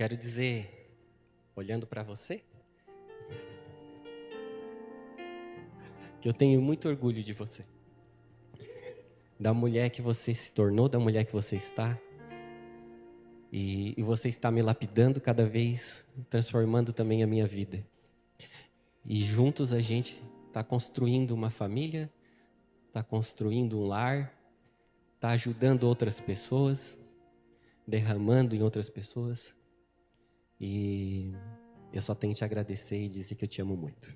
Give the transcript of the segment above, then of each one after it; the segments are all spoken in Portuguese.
quero dizer, olhando para você, que eu tenho muito orgulho de você. Da mulher que você se tornou, da mulher que você está. E você está me lapidando cada vez, transformando também a minha vida. E juntos a gente está construindo uma família, está construindo um lar, está ajudando outras pessoas, derramando em outras pessoas. E eu só tenho que te agradecer e dizer que eu te amo muito.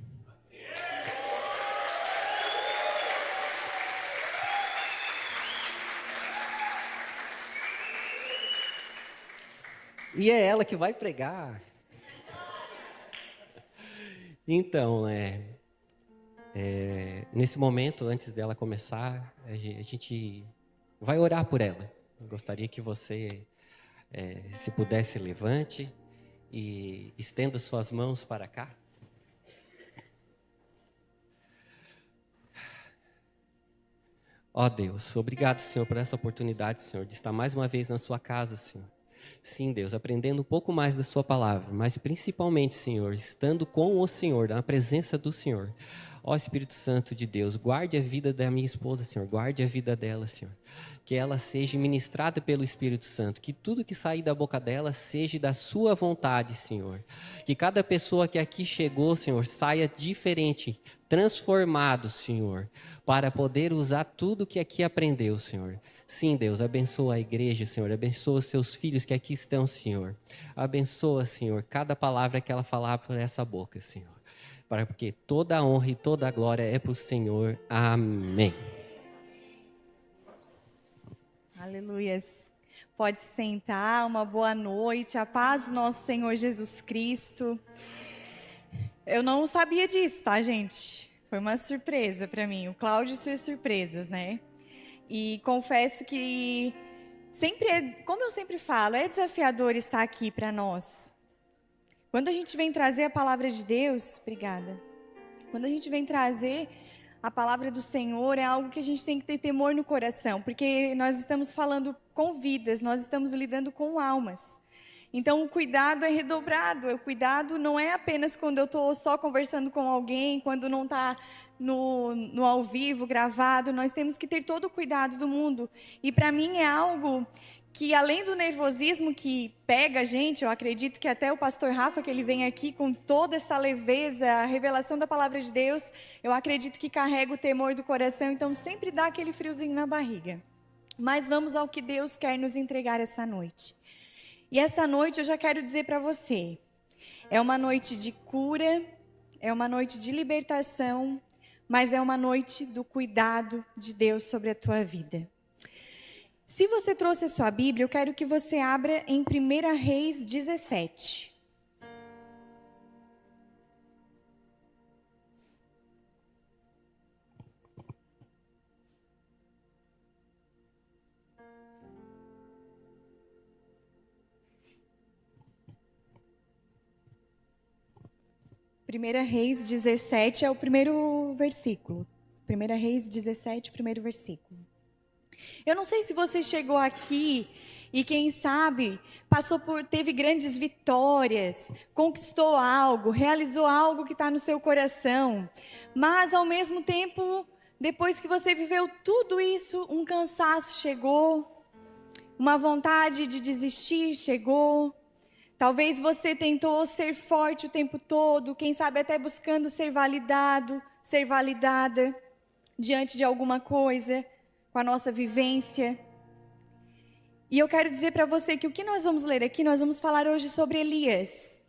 E é ela que vai pregar. Então, nesse momento, antes dela começar, a gente vai orar por ela. Eu gostaria que você, se pudesse, levante e estenda suas mãos para cá. Ó Deus, obrigado, Senhor, por essa oportunidade, Senhor, de estar mais uma vez na sua casa, Senhor. Sim, Deus, aprendendo um pouco mais da sua palavra, mas principalmente, Senhor, estando com o Senhor, na presença do Senhor. Ó Espírito Santo de Deus, guarde a vida da minha esposa, Senhor, guarde a vida dela, Senhor. Que ela seja ministrada pelo Espírito Santo, que tudo que sair da boca dela seja da sua vontade, Senhor. Que cada pessoa que aqui chegou, Senhor, saia diferente, transformado, Senhor, para poder usar tudo que aqui aprendeu, Senhor. Sim, Deus, abençoa a igreja, Senhor, abençoa os seus filhos que aqui estão, Senhor. Abençoa, Senhor, cada palavra que ela falar por essa boca, Senhor. Porque toda a honra e toda a glória é para o Senhor. Amém. Aleluias. Pode se sentar, uma boa noite, a paz do nosso Senhor Jesus Cristo. Eu não sabia disso, tá, gente? Foi uma surpresa para mim. O Cláudio e suas surpresas, né? E confesso que como eu sempre falo, é desafiador estar aqui para nós. Quando a gente vem trazer a palavra de Deus, obrigada. Quando a gente vem trazer a palavra do Senhor, é algo que a gente tem que ter temor no coração, porque nós estamos falando com vidas, nós estamos lidando com almas. Então o cuidado é redobrado, o cuidado não é apenas quando eu estou só conversando com alguém, quando não está no ao vivo, gravado, nós temos que ter todo o cuidado do mundo. E para mim é algo que além do nervosismo que pega a gente, eu acredito que até o pastor Rafa, que ele vem aqui com toda essa leveza, a revelação da palavra de Deus, eu acredito que carrega o temor do coração, então sempre dá aquele friozinho na barriga. Mas vamos ao que Deus quer nos entregar essa noite. E essa noite eu já quero dizer para você, é uma noite de cura, é uma noite de libertação, mas é uma noite do cuidado de Deus sobre a tua vida. Se você trouxe a sua Bíblia, eu quero que você abra em 1 Reis 17. Primeira Reis 17 é o primeiro versículo. 1 Reis 17, primeiro versículo. Eu não sei se você chegou aqui e quem sabe teve grandes vitórias, conquistou algo, realizou algo que está no seu coração. Mas ao mesmo tempo, depois que você viveu tudo isso, um cansaço chegou, uma vontade de desistir chegou. Talvez você tentou ser forte o tempo todo, quem sabe até buscando ser validado, ser validada diante de alguma coisa, com a nossa vivência. E eu quero dizer para você que o que nós vamos ler aqui, nós vamos falar hoje sobre Elias.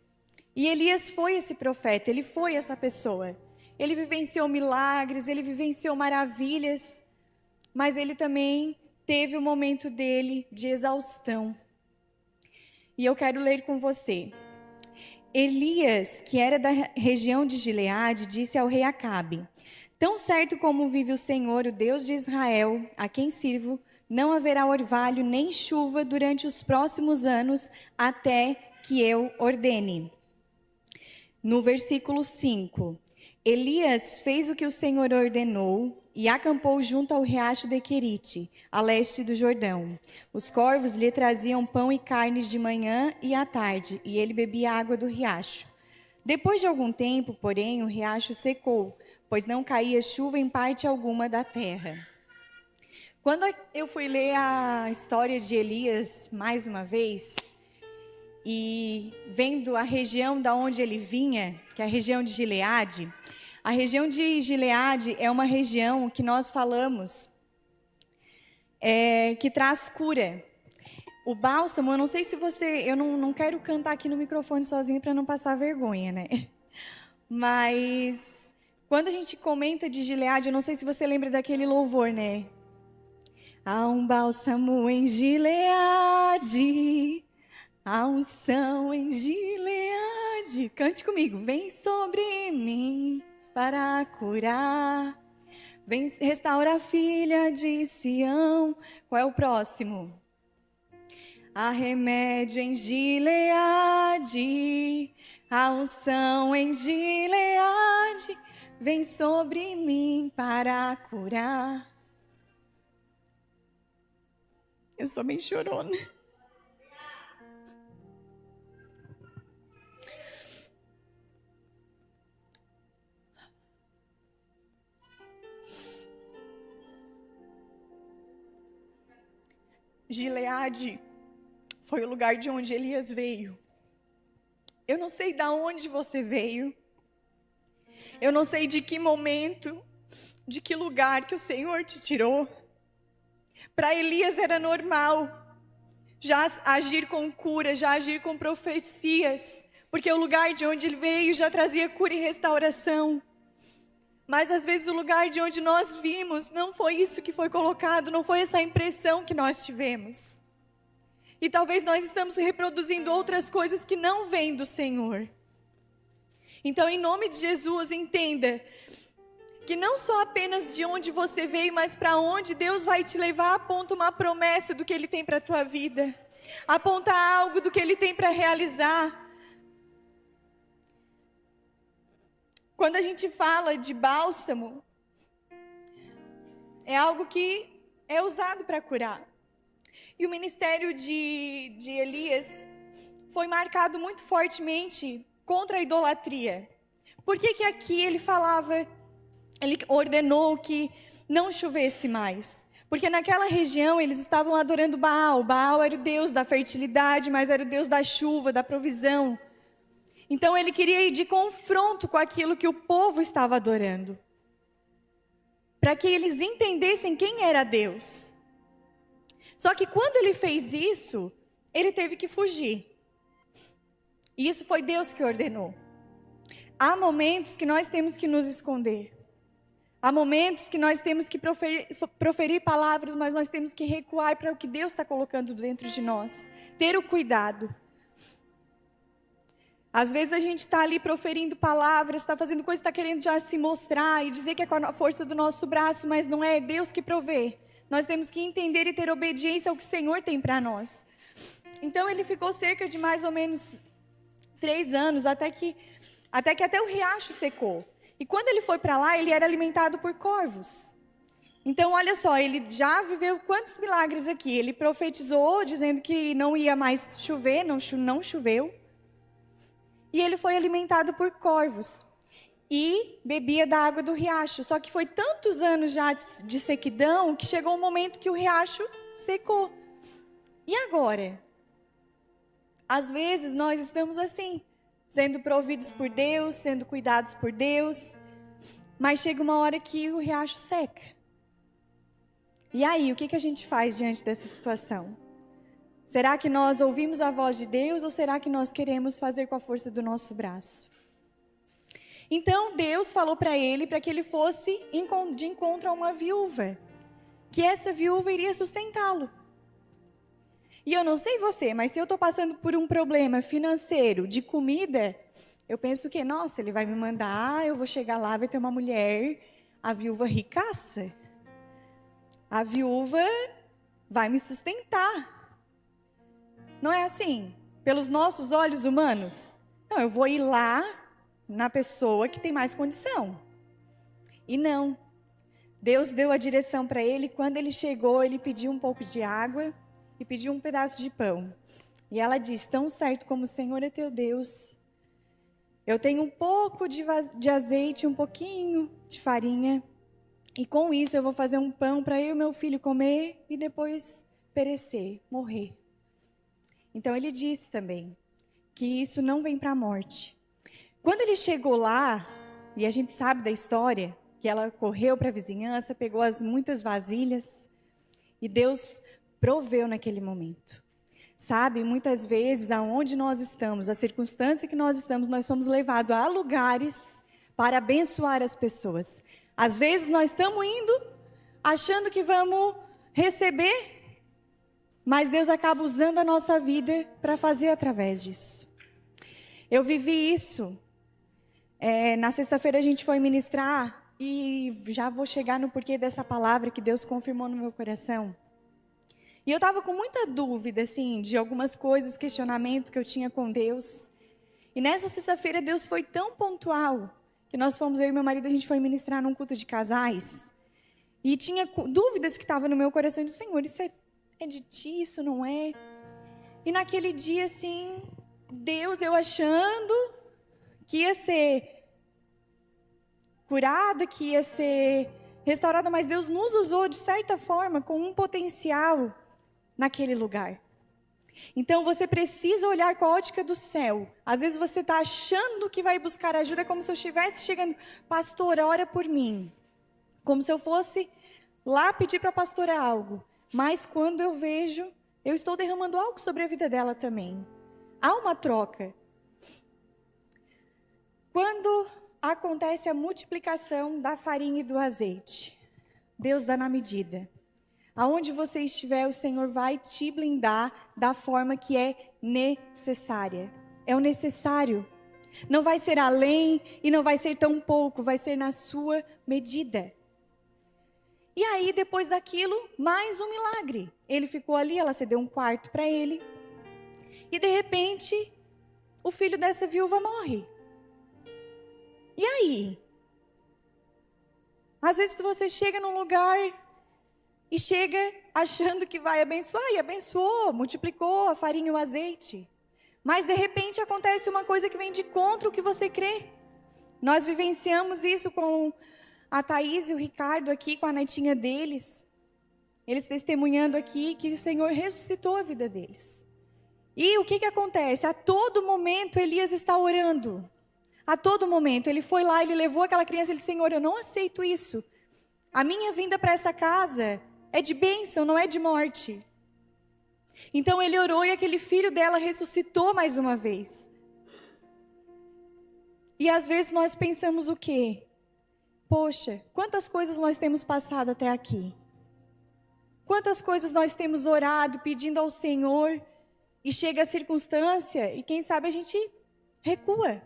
E Elias foi esse profeta, ele foi essa pessoa. Ele vivenciou milagres, ele vivenciou maravilhas, mas ele também teve o momento dele de exaustão. E eu quero ler com você. Elias, que era da região de Gileade, disse ao rei Acabe: tão certo como vive o Senhor, o Deus de Israel, a quem sirvo, não haverá orvalho nem chuva durante os próximos anos, até que eu ordene. No versículo 5, Elias fez o que o Senhor ordenou e acampou junto ao riacho de Querite, a leste do Jordão. Os corvos lhe traziam pão e carne de manhã e à tarde, e ele bebia água do riacho. Depois de algum tempo, porém, o riacho secou, pois não caía chuva em parte alguma da terra. Quando eu fui ler a história de Elias mais uma vez, e vendo a região da onde ele vinha, que é a região de Gileade, a região de Gileade é uma região que nós falamos que traz cura. O bálsamo, eu não sei se você... Eu não quero cantar aqui no microfone sozinha para não passar vergonha, né? Mas quando a gente comenta de Gileade, eu não sei se você lembra daquele louvor, né? Há um bálsamo em Gileade, a unção em Gileade. Cante comigo. Vem sobre mim para curar. Vem, restaura a filha de Sião. Qual é o próximo? Há remédio em Gileade, a unção em Gileade. Vem sobre mim para curar. Eu sou bem chorona. Gileade foi o lugar de onde Elias veio. Eu não sei de onde você veio. Eu não sei de que momento, de que lugar que o Senhor te tirou. Para Elias era normal já agir com cura, já agir com profecias, porque o lugar de onde ele veio já trazia cura e restauração. Mas às vezes o lugar de onde nós vimos não foi isso que foi colocado, não foi essa impressão que nós tivemos. E talvez nós estamos reproduzindo outras coisas que não vêm do Senhor. Então, em nome de Jesus, entenda que não só apenas de onde você veio, mas para onde Deus vai te levar, aponta uma promessa do que Ele tem para a tua vida. Aponta algo do que Ele tem para realizar. Quando a gente fala de bálsamo, é algo que é usado para curar. E o ministério de Elias foi marcado muito fortemente contra a idolatria. Por que aqui ele ordenou que não chovesse mais? Porque naquela região eles estavam adorando Baal. Baal era o deus da fertilidade, mas era o deus da chuva, da provisão. Então ele queria ir de confronto com aquilo que o povo estava adorando, para que eles entendessem quem era Deus. Só que quando ele fez isso, ele teve que fugir. E isso foi Deus que ordenou. Há momentos que nós temos que nos esconder. Há momentos que nós temos que proferir palavras, mas nós temos que recuar para o que Deus está colocando dentro de nós. Ter o cuidado. Às vezes a gente está ali proferindo palavras, está fazendo coisa, está querendo já se mostrar e dizer que é com a força do nosso braço, mas não é Deus que provê. Nós temos que entender e ter obediência ao que o Senhor tem para nós. Então ele ficou cerca de mais ou menos 3 anos, até que o riacho secou. E quando ele foi para lá, ele era alimentado por corvos. Então olha só, ele já viveu quantos milagres aqui. Ele profetizou dizendo que não ia mais chover, não choveu. E ele foi alimentado por corvos e bebia da água do riacho. Só que foi tantos anos já de sequidão que chegou um momento que o riacho secou. E agora? Às vezes nós estamos assim, sendo providos por Deus, sendo cuidados por Deus, mas chega uma hora que o riacho seca. E aí, o que a gente faz diante dessa situação? Será que nós ouvimos a voz de Deus ou será que nós queremos fazer com a força do nosso braço? Então Deus falou para que ele fosse de encontro a uma viúva, que essa viúva iria sustentá-lo. E eu não sei você, mas se eu estou passando por um problema financeiro, de comida, eu penso que, nossa, ele vai me mandar, eu vou chegar lá, vai ter uma mulher, a viúva ricaça. A viúva vai me sustentar. Não é assim? Pelos nossos olhos humanos? Não, eu vou ir lá na pessoa que tem mais condição. E não. Deus deu a direção para ele. Quando ele chegou, ele pediu um pouco de água e pediu um pedaço de pão. E ela disse: tão certo como o Senhor é teu Deus, eu tenho um pouco de azeite, um pouquinho de farinha, e com isso eu vou fazer um pão para eu e meu filho comer e depois perecer, morrer. Então ele disse também que isso não vem para a morte. Quando ele chegou lá, e a gente sabe da história, que ela correu para a vizinhança, pegou muitas vasilhas, e Deus proveu naquele momento. Sabe, muitas vezes, aonde nós estamos, a circunstância que nós estamos, nós somos levados a lugares para abençoar as pessoas. Às vezes nós estamos indo, achando que vamos receber, mas Deus acaba usando a nossa vida para fazer através disso. Eu vivi isso. Na sexta-feira a gente foi ministrar, e já vou chegar no porquê dessa palavra que Deus confirmou no meu coração. E eu estava com muita dúvida, assim, de algumas coisas, questionamento que eu tinha com Deus. E nessa sexta-feira Deus foi tão pontual, que nós fomos, eu e meu marido, a gente foi ministrar num culto de casais. E tinha dúvidas que estavam no meu coração, do Senhor, isso é de ti, isso não é? E naquele dia, assim, Deus, eu achando que ia ser curada, que ia ser restaurada, mas Deus nos usou de certa forma com um potencial naquele lugar. Então você precisa olhar com a ótica do céu. Às vezes você está achando que vai buscar ajuda, como se eu estivesse chegando, pastora, ora por mim. Como se eu fosse lá pedir para a pastora algo. Mas quando eu vejo, eu estou derramando algo sobre a vida dela também. Há uma troca. Quando acontece a multiplicação da farinha e do azeite, Deus dá na medida. Aonde você estiver, o Senhor vai te blindar da forma que é necessária. É o necessário. Não vai ser além e não vai ser tão pouco, vai ser na sua medida. E aí, depois daquilo, mais um milagre. Ele ficou ali, ela cedeu um quarto para ele. E de repente, o filho dessa viúva morre. E aí? Às vezes você chega num lugar e chega achando que vai abençoar, e abençoou, multiplicou a farinha e o azeite. Mas de repente acontece uma coisa que vem de contra o que você crê. Nós vivenciamos isso com a Thaís e o Ricardo aqui, com a netinha deles. Eles testemunhando aqui que o Senhor ressuscitou a vida deles. E o que acontece? A todo momento Elias está orando. A todo momento, ele foi lá, ele levou aquela criança, ele disse: Senhor, eu não aceito isso. A minha vinda para essa casa é de bênção, não é de morte. Então ele orou e aquele filho dela ressuscitou mais uma vez. E às vezes nós pensamos o quê? Poxa, quantas coisas nós temos passado até aqui? Quantas coisas nós temos orado, pedindo ao Senhor, e chega a circunstância, e quem sabe a gente recua.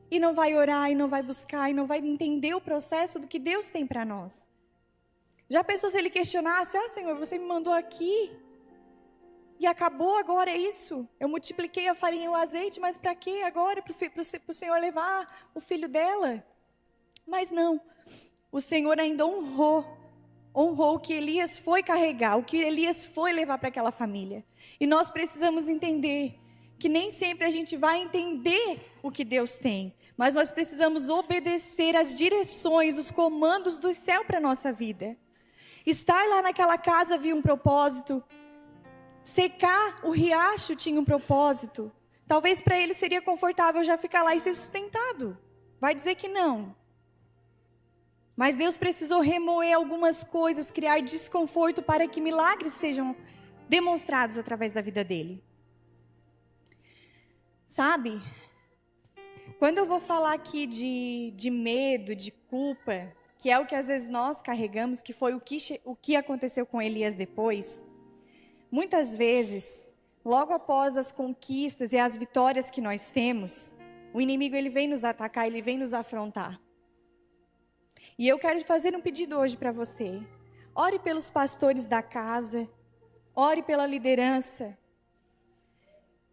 E não vai orar, e não vai buscar, e não vai entender o processo do que Deus tem para nós. Já pensou se ele questionasse: Senhor, você me mandou aqui e acabou agora, é isso? Eu multipliquei a farinha e o azeite, mas para quê agora? Para o Senhor levar o filho dela? Mas não, o Senhor ainda honrou o que Elias foi carregar, o que Elias foi levar para aquela família. E nós precisamos entender que nem sempre a gente vai entender o que Deus tem, mas nós precisamos obedecer às direções, os comandos do céu para a nossa vida. Estar lá naquela casa havia um propósito. Secar o riacho tinha um propósito. Talvez para ele seria confortável já ficar lá e ser sustentado. Vai dizer que não. Mas Deus precisou remover algumas coisas, criar desconforto para que milagres sejam demonstrados através da vida dele. Sabe? Quando eu vou falar aqui de medo, de culpa, que é o que às vezes nós carregamos, que foi o que aconteceu com Elias depois, muitas vezes, logo após as conquistas e as vitórias que nós temos, o inimigo ele vem nos atacar, ele vem nos afrontar. E eu quero fazer um pedido hoje para você. Ore pelos pastores da casa, ore pela liderança.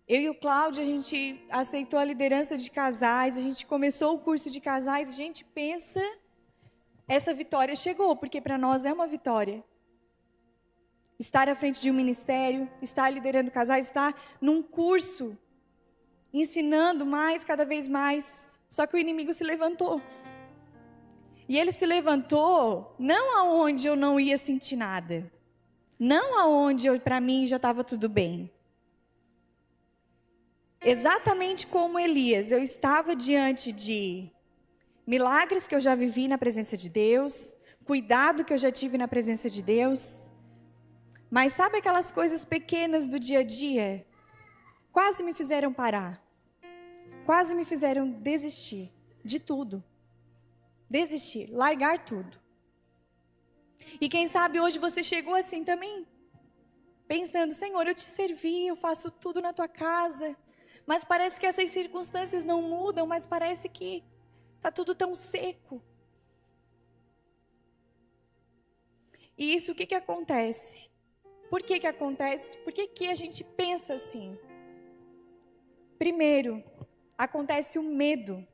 Eu e o Cláudio, a gente aceitou a liderança de casais, a gente começou o curso de casais, a gente pensa essa vitória chegou, porque para nós é uma vitória. Estar à frente de um ministério, estar liderando casais, estar num curso, ensinando mais, cada vez mais. Só que o inimigo se levantou. E ele se levantou não aonde eu não ia sentir nada. Não aonde para mim já estava tudo bem. Exatamente como Elias, eu estava diante de milagres que eu já vivi na presença de Deus, cuidado que eu já tive na presença de Deus. Mas sabe aquelas coisas pequenas do dia a dia? Quase me fizeram parar. Quase me fizeram desistir de tudo. Desistir, largar tudo. E quem sabe hoje você chegou assim também, pensando, Senhor, eu te servi, eu faço tudo na tua casa, mas parece que essas circunstâncias não mudam, mas parece que está tudo tão seco. E isso o que acontece? Por que acontece? Por que a gente pensa assim? Primeiro, acontece o medo.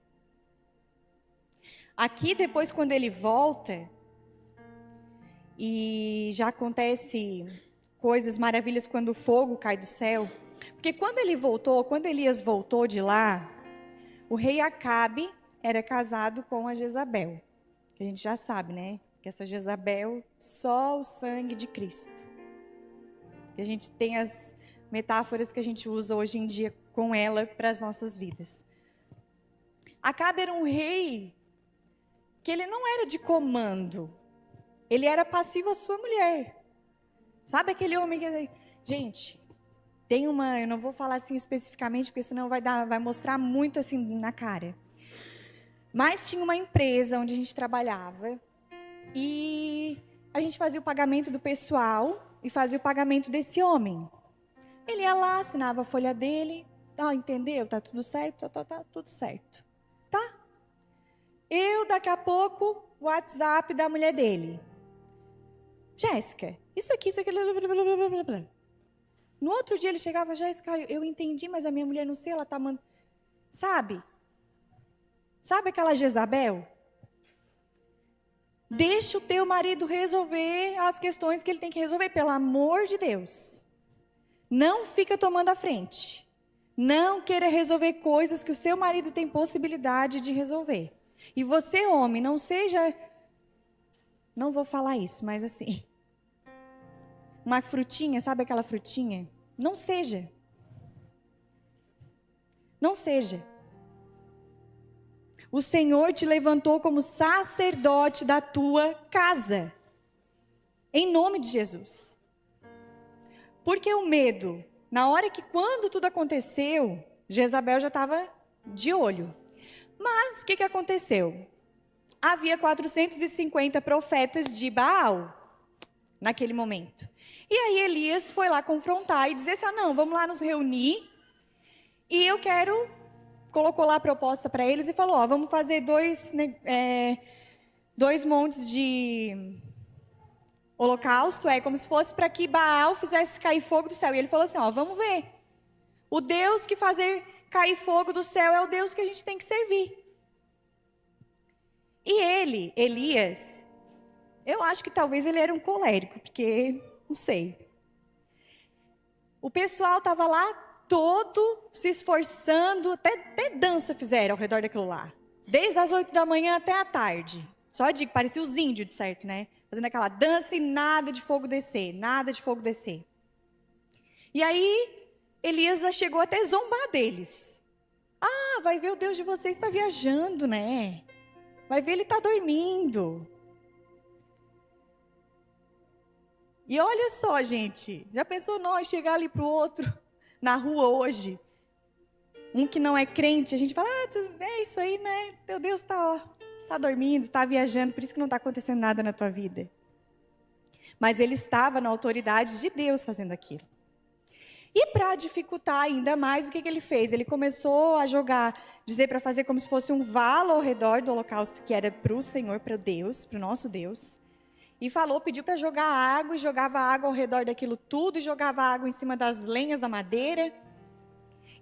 Aqui depois quando ele volta, e já acontece coisas maravilhas quando o fogo cai do céu. Porque quando Elias voltou de lá, o rei Acabe era casado com a Jezabel. Que a gente já sabe, né? Que essa Jezabel, só o sangue de Cristo. Que a gente tem as metáforas que a gente usa hoje em dia com ela para as nossas vidas. Acabe era um rei que ele não era de comando. Ele era passivo à sua mulher. Sabe aquele homem que... Gente, tem uma... Eu não vou falar assim especificamente, porque senão vai mostrar muito assim na cara. Mas tinha uma empresa onde a gente trabalhava. E a gente fazia o pagamento do pessoal e fazia o pagamento desse homem. Ele ia lá, assinava a folha dele. Entendeu? Tá tudo certo? Tá tudo certo. Tá? Daqui a pouco, WhatsApp da mulher dele. Jéssica, isso aqui, blá, blá, blá. No outro dia ele chegava, Jéssica, eu entendi, mas a minha mulher não sei, ela tá mandando... Sabe aquela Jezabel? Deixa o teu marido resolver as questões que ele tem que resolver, pelo amor de Deus. Não fica tomando a frente. Não queira resolver coisas que o seu marido tem possibilidade de resolver. E você, homem, não seja... Não vou falar isso, mas assim... Uma frutinha, sabe aquela frutinha? Não seja. Não seja. O Senhor te levantou como sacerdote da tua casa. Em nome de Jesus. Porque o medo, na hora que quando tudo aconteceu, Jezabel já estava de olho. Mas o que aconteceu? Havia 450 profetas de Baal naquele momento. E aí Elias foi lá confrontar e dizer assim, não, vamos lá nos reunir. E eu quero... Colocou lá a proposta para eles e falou, vamos fazer dois montes de holocausto, como se fosse para que Baal fizesse cair fogo do céu. E ele falou assim, vamos ver. O Deus que fazer cair fogo do céu é o Deus que a gente tem que servir. E ele, Elias, eu acho que talvez ele era um colérico, porque, não sei. O pessoal estava lá todo se esforçando, até dança fizeram ao redor daquilo lá. Desde as 8 da manhã até a tarde. Só digo, parecia os índios, de certo, né? Fazendo aquela dança e nada de fogo descer, nada de fogo descer. E aí, Elias chegou até a zombar deles. Vai ver o Deus de vocês está viajando, né? Vai ver ele está dormindo. E olha só, gente, já pensou nós chegar ali para o outro, na rua hoje, um que não é crente, a gente fala, é isso aí, né? Teu Deus está dormindo, está viajando, por isso que não está acontecendo nada na tua vida. Mas ele estava na autoridade de Deus fazendo aquilo. E para dificultar ainda mais, o que ele fez? Ele começou a dizer para fazer como se fosse um valo ao redor do holocausto, que era para o Senhor, para Deus, para o nosso Deus. E pediu para jogar água, e jogava água ao redor daquilo tudo, e jogava água em cima das lenhas da madeira.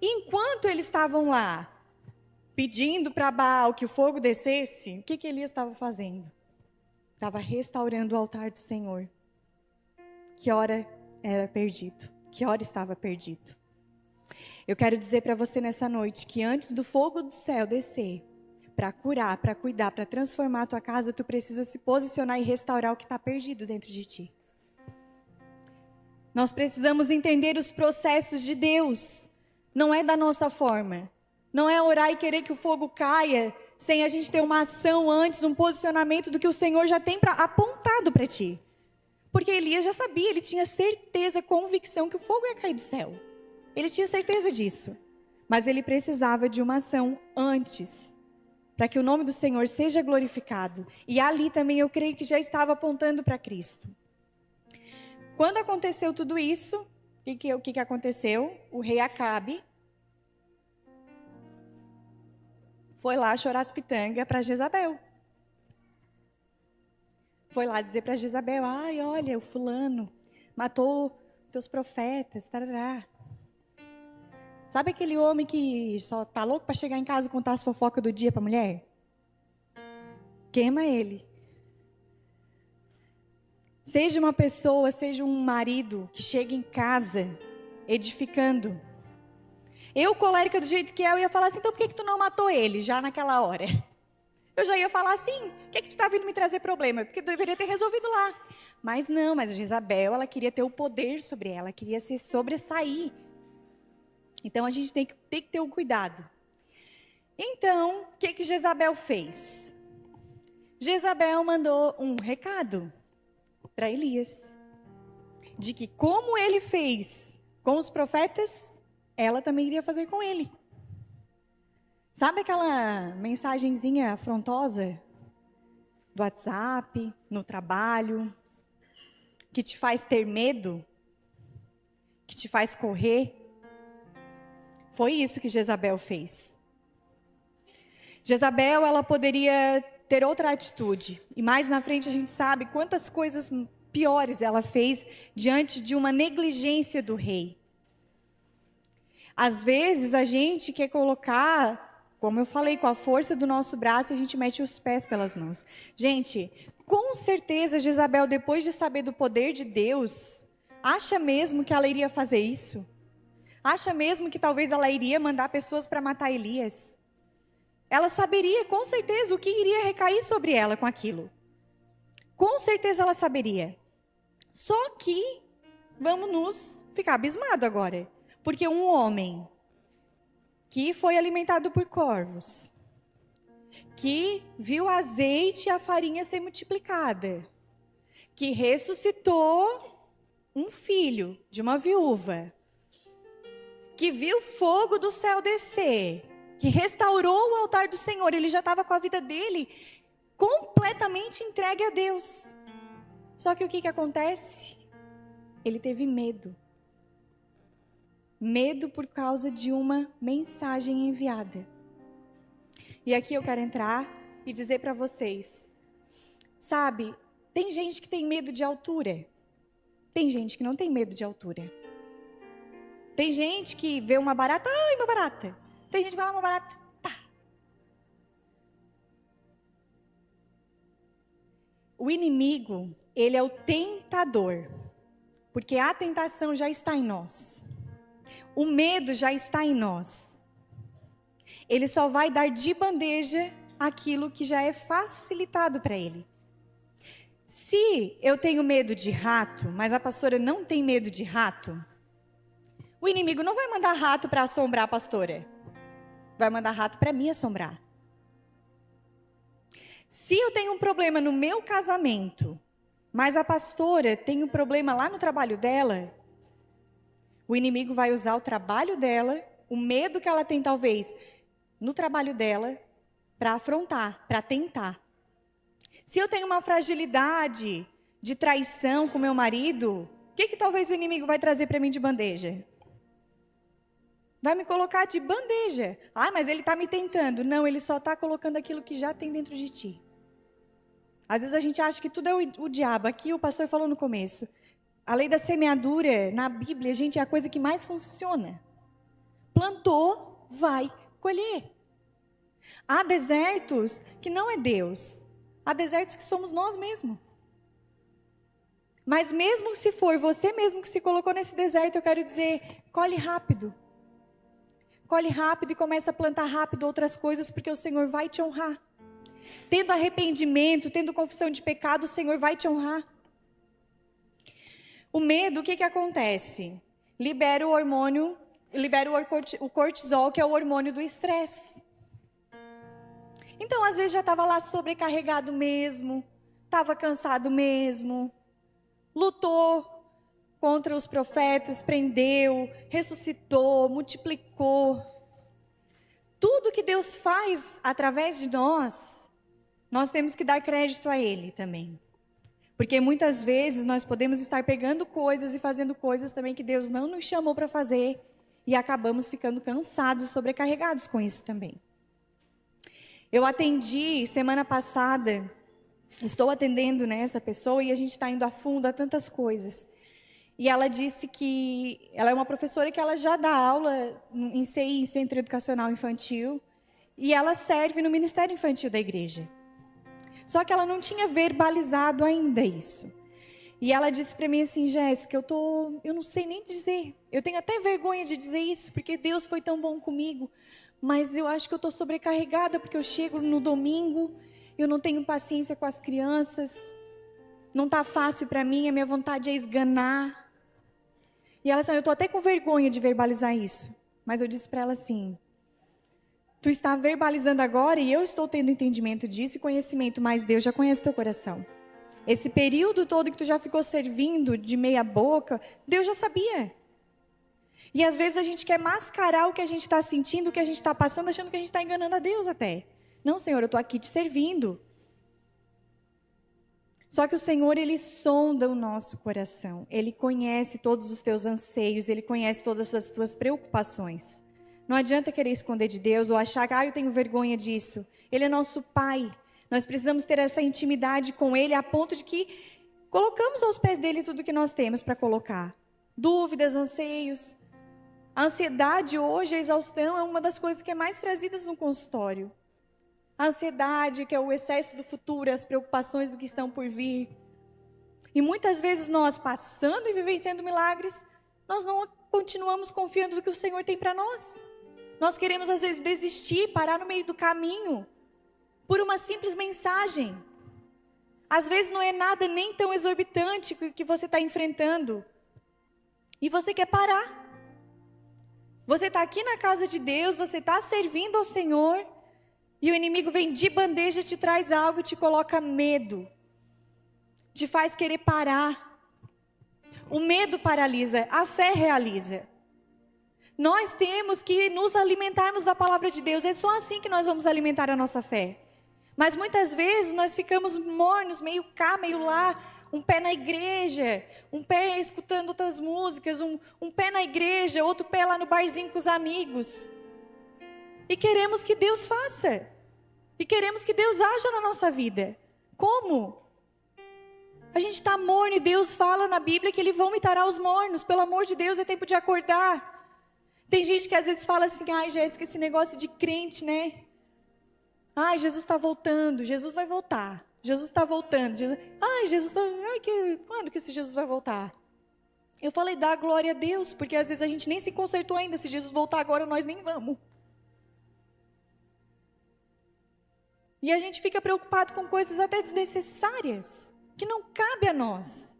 E enquanto eles estavam lá, pedindo para Baal que o fogo descesse, o que Elias estava fazendo? estava restaurando o altar do Senhor. Que hora era perdido? Que hora estava perdido? Eu quero dizer para você nessa noite que antes do fogo do céu descer, para curar, para cuidar, para transformar a tua casa, tu precisa se posicionar e restaurar o que está perdido dentro de ti. Nós precisamos entender os processos de Deus. Não é da nossa forma. Não é orar e querer que o fogo caia sem a gente ter uma ação antes, um posicionamento do que o Senhor já tem apontado para ti. Porque Elias já sabia, ele tinha certeza, convicção que o fogo ia cair do céu. Ele tinha certeza disso. Mas ele precisava de uma ação antes, para que o nome do Senhor seja glorificado. E ali também eu creio que já estava apontando para Cristo. Quando aconteceu tudo isso, o que aconteceu? O rei Acabe foi lá chorar as pitangas para Jezabel. Foi lá dizer para Jezabel, ai, olha, o fulano matou teus profetas, tarará. Sabe aquele homem que só tá louco para chegar em casa e contar as fofocas do dia para a mulher? Queima ele. Seja uma pessoa, seja um marido que chega em casa edificando. Eu, colérica do jeito que é, eu ia falar assim, então por que tu não matou ele já naquela hora? Eu já ia falar assim, por que tu tá vindo me trazer problema? Porque eu deveria ter resolvido lá. Mas não, mas a Jezabel, ela queria ter o poder sobre ela, queria se sobressair. Então a gente tem que ter o cuidado. Então, o que Jezabel fez? Jezabel mandou um recado para Elias, de que como ele fez com os profetas, ela também iria fazer com ele. Sabe aquela mensagenzinha afrontosa do WhatsApp, no trabalho, que te faz ter medo, que te faz correr? Foi isso que Jezabel fez. Jezabel, ela poderia ter outra atitude. E mais na frente a gente sabe quantas coisas piores ela fez diante de uma negligência do rei. Às vezes a gente quer colocar, como eu falei, com a força do nosso braço, a gente mete os pés pelas mãos. Gente, com certeza Jezabel, depois de saber do poder de Deus, acha mesmo que ela iria fazer isso? Acha mesmo que talvez ela iria mandar pessoas para matar Elias? Ela saberia com certeza o que iria recair sobre ela com aquilo. Com certeza ela saberia. Só que vamos nos ficar abismados agora. Porque um homem que foi alimentado por corvos, que viu o azeite e a farinha ser multiplicada, que ressuscitou um filho de uma viúva, que viu fogo do céu descer, que restaurou o altar do Senhor, ele já estava com a vida dele completamente entregue a Deus. Só que o que acontece? Ele teve medo. Medo por causa de uma mensagem enviada. E aqui eu quero entrar e dizer para vocês, sabe, tem gente que tem medo de altura. Tem gente que não tem medo de altura. Tem gente que vê uma barata, ai, uma barata. Tem gente que vai lá, uma barata, tá. O inimigo, ele é o tentador, porque a tentação já está em nós. O medo já está em nós. Ele só vai dar de bandeja aquilo que já é facilitado para ele. Se eu tenho medo de rato, mas a pastora não tem medo de rato, o inimigo não vai mandar rato para assombrar a pastora. Vai mandar rato para me assombrar. Se eu tenho um problema no meu casamento, mas a pastora tem um problema lá no trabalho dela, o inimigo vai usar o trabalho dela, o medo que ela tem talvez no trabalho dela, para afrontar, para tentar. Se eu tenho uma fragilidade de traição com meu marido, o que talvez o inimigo vai trazer para mim de bandeja? Vai me colocar de bandeja. Ah, mas ele está me tentando. Não, ele só está colocando aquilo que já tem dentro de ti. Às vezes a gente acha que tudo é o diabo. Aqui o pastor falou no começo. A lei da semeadura, na Bíblia, gente, é a coisa que mais funciona. Plantou, vai colher. Há desertos que não é Deus. Há desertos que somos nós mesmos. Mas mesmo se for você mesmo que se colocou nesse deserto, eu quero dizer, colhe rápido. Colhe rápido e começa a plantar rápido outras coisas, porque o Senhor vai te honrar. Tendo arrependimento, tendo confissão de pecado, o Senhor vai te honrar. O medo, o que acontece? Libera o hormônio, libera o cortisol, que é o hormônio do estresse. Então, às vezes já estava lá sobrecarregado mesmo, estava cansado mesmo, lutou contra os profetas, prendeu, ressuscitou, multiplicou. Tudo que Deus faz através de nós temos que dar crédito a Ele também. Porque muitas vezes nós podemos estar pegando coisas e fazendo coisas também que Deus não nos chamou para fazer e acabamos ficando cansados, sobrecarregados com isso também. Eu atendi semana passada, estou atendendo, né, essa pessoa e a gente está indo a fundo a tantas coisas. E ela disse que ela é uma professora que ela já dá aula em CI, em Centro Educacional Infantil, e ela serve no Ministério Infantil da igreja. Só que ela não tinha verbalizado ainda isso. E ela disse para mim assim, Jéssica, eu não sei nem dizer. Eu tenho até vergonha de dizer isso, porque Deus foi tão bom comigo. Mas eu acho que eu estou sobrecarregada, porque eu chego no domingo, eu não tenho paciência com as crianças. Não está fácil para mim, a minha vontade é esganar. E ela disse, eu estou até com vergonha de verbalizar isso. Mas eu disse para ela assim, tu está verbalizando agora e eu estou tendo entendimento disso e conhecimento, mas Deus já conhece teu coração. Esse período todo que tu já ficou servindo de meia boca, Deus já sabia. E às vezes a gente quer mascarar o que a gente está sentindo, o que a gente está passando, achando que a gente está enganando a Deus até. Não, Senhor, eu estou aqui te servindo. Só que o Senhor, Ele sonda o nosso coração. Ele conhece todos os teus anseios, Ele conhece todas as tuas preocupações. Não adianta querer esconder de Deus ou achar que eu tenho vergonha disso. Ele é nosso Pai. Nós precisamos ter essa intimidade com Ele a ponto de que colocamos aos pés dEle tudo que nós temos para colocar. Dúvidas, anseios. A ansiedade hoje, a exaustão, é uma das coisas que é mais trazidas no consultório. A ansiedade, que é o excesso do futuro, as preocupações do que estão por vir. E muitas vezes nós, passando e vivenciando milagres, nós não continuamos confiando no que o Senhor tem para nós. Nós queremos às vezes desistir, parar no meio do caminho, por uma simples mensagem. Às vezes não é nada nem tão exorbitante que você está enfrentando. E você quer parar. Você está aqui na casa de Deus, você está servindo ao Senhor, e o inimigo vem de bandeja, te traz algo, te coloca medo, te faz querer parar. O medo paralisa, a fé realiza. Nós temos que nos alimentarmos da palavra de Deus, é só assim que nós vamos alimentar a nossa fé. Mas muitas vezes nós ficamos mornos, meio cá, meio lá, um pé na igreja, um pé escutando outras músicas, um pé na igreja, outro pé lá no barzinho com os amigos. E queremos que Deus faça. E queremos que Deus haja na nossa vida. Como? A gente está morno e Deus fala na Bíblia que Ele vomitará os mornos. Pelo amor de Deus, é tempo de acordar. Tem gente que às vezes fala assim, ai Jéssica, esse negócio de crente, né? Ai, Jesus está voltando, Jesus vai voltar. Jesus está voltando. Quando que esse Jesus vai voltar? Eu falei, dá glória a Deus, porque às vezes a gente nem se consertou ainda. Se Jesus voltar agora, nós nem vamos. E a gente fica preocupado com coisas até desnecessárias, que não cabe a nós.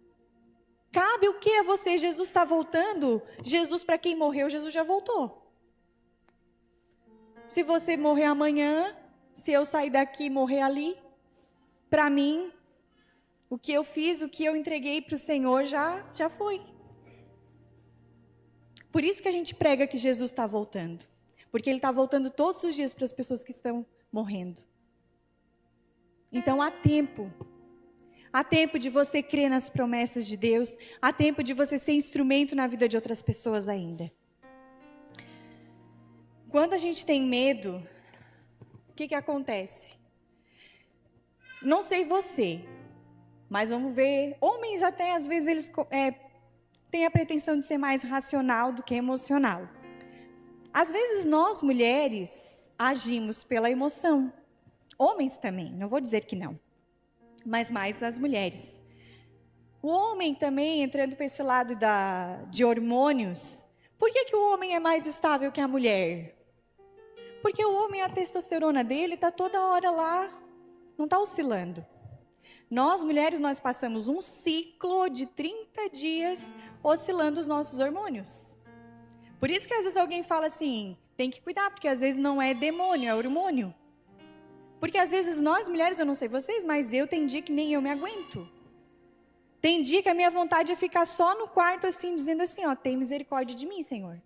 Cabe o que a você? Jesus está voltando? Jesus, para quem morreu, Jesus já voltou. Se você morrer amanhã, se eu sair daqui e morrer ali, para mim, o que eu fiz, o que eu entreguei para o Senhor já foi. Por isso que a gente prega que Jesus está voltando. Porque Ele está voltando todos os dias para as pessoas que estão morrendo. Então há tempo. Há tempo de você crer nas promessas de Deus. Há tempo de você ser instrumento na vida de outras pessoas ainda. Quando a gente tem medo, o que acontece? Não sei você, mas vamos ver. Homens até às vezes eles têm a pretensão de ser mais racional do que emocional. Às vezes nós mulheres agimos pela emoção. Homens também, não vou dizer que não. mas mais as mulheres. O homem também, entrando para esse lado de hormônios, por que o homem é mais estável que a mulher? Porque o homem, a testosterona dele está toda hora lá, não está oscilando. Nós, mulheres, nós passamos um ciclo de 30 dias oscilando os nossos hormônios. Por isso que às vezes alguém fala assim, tem que cuidar, porque às vezes não é demônio, é hormônio. Porque às vezes nós, mulheres, eu não sei vocês, mas eu tem dia que nem eu me aguento. Tem dia que a minha vontade é ficar só no quarto assim, dizendo assim, ó, tem misericórdia de mim, Senhor.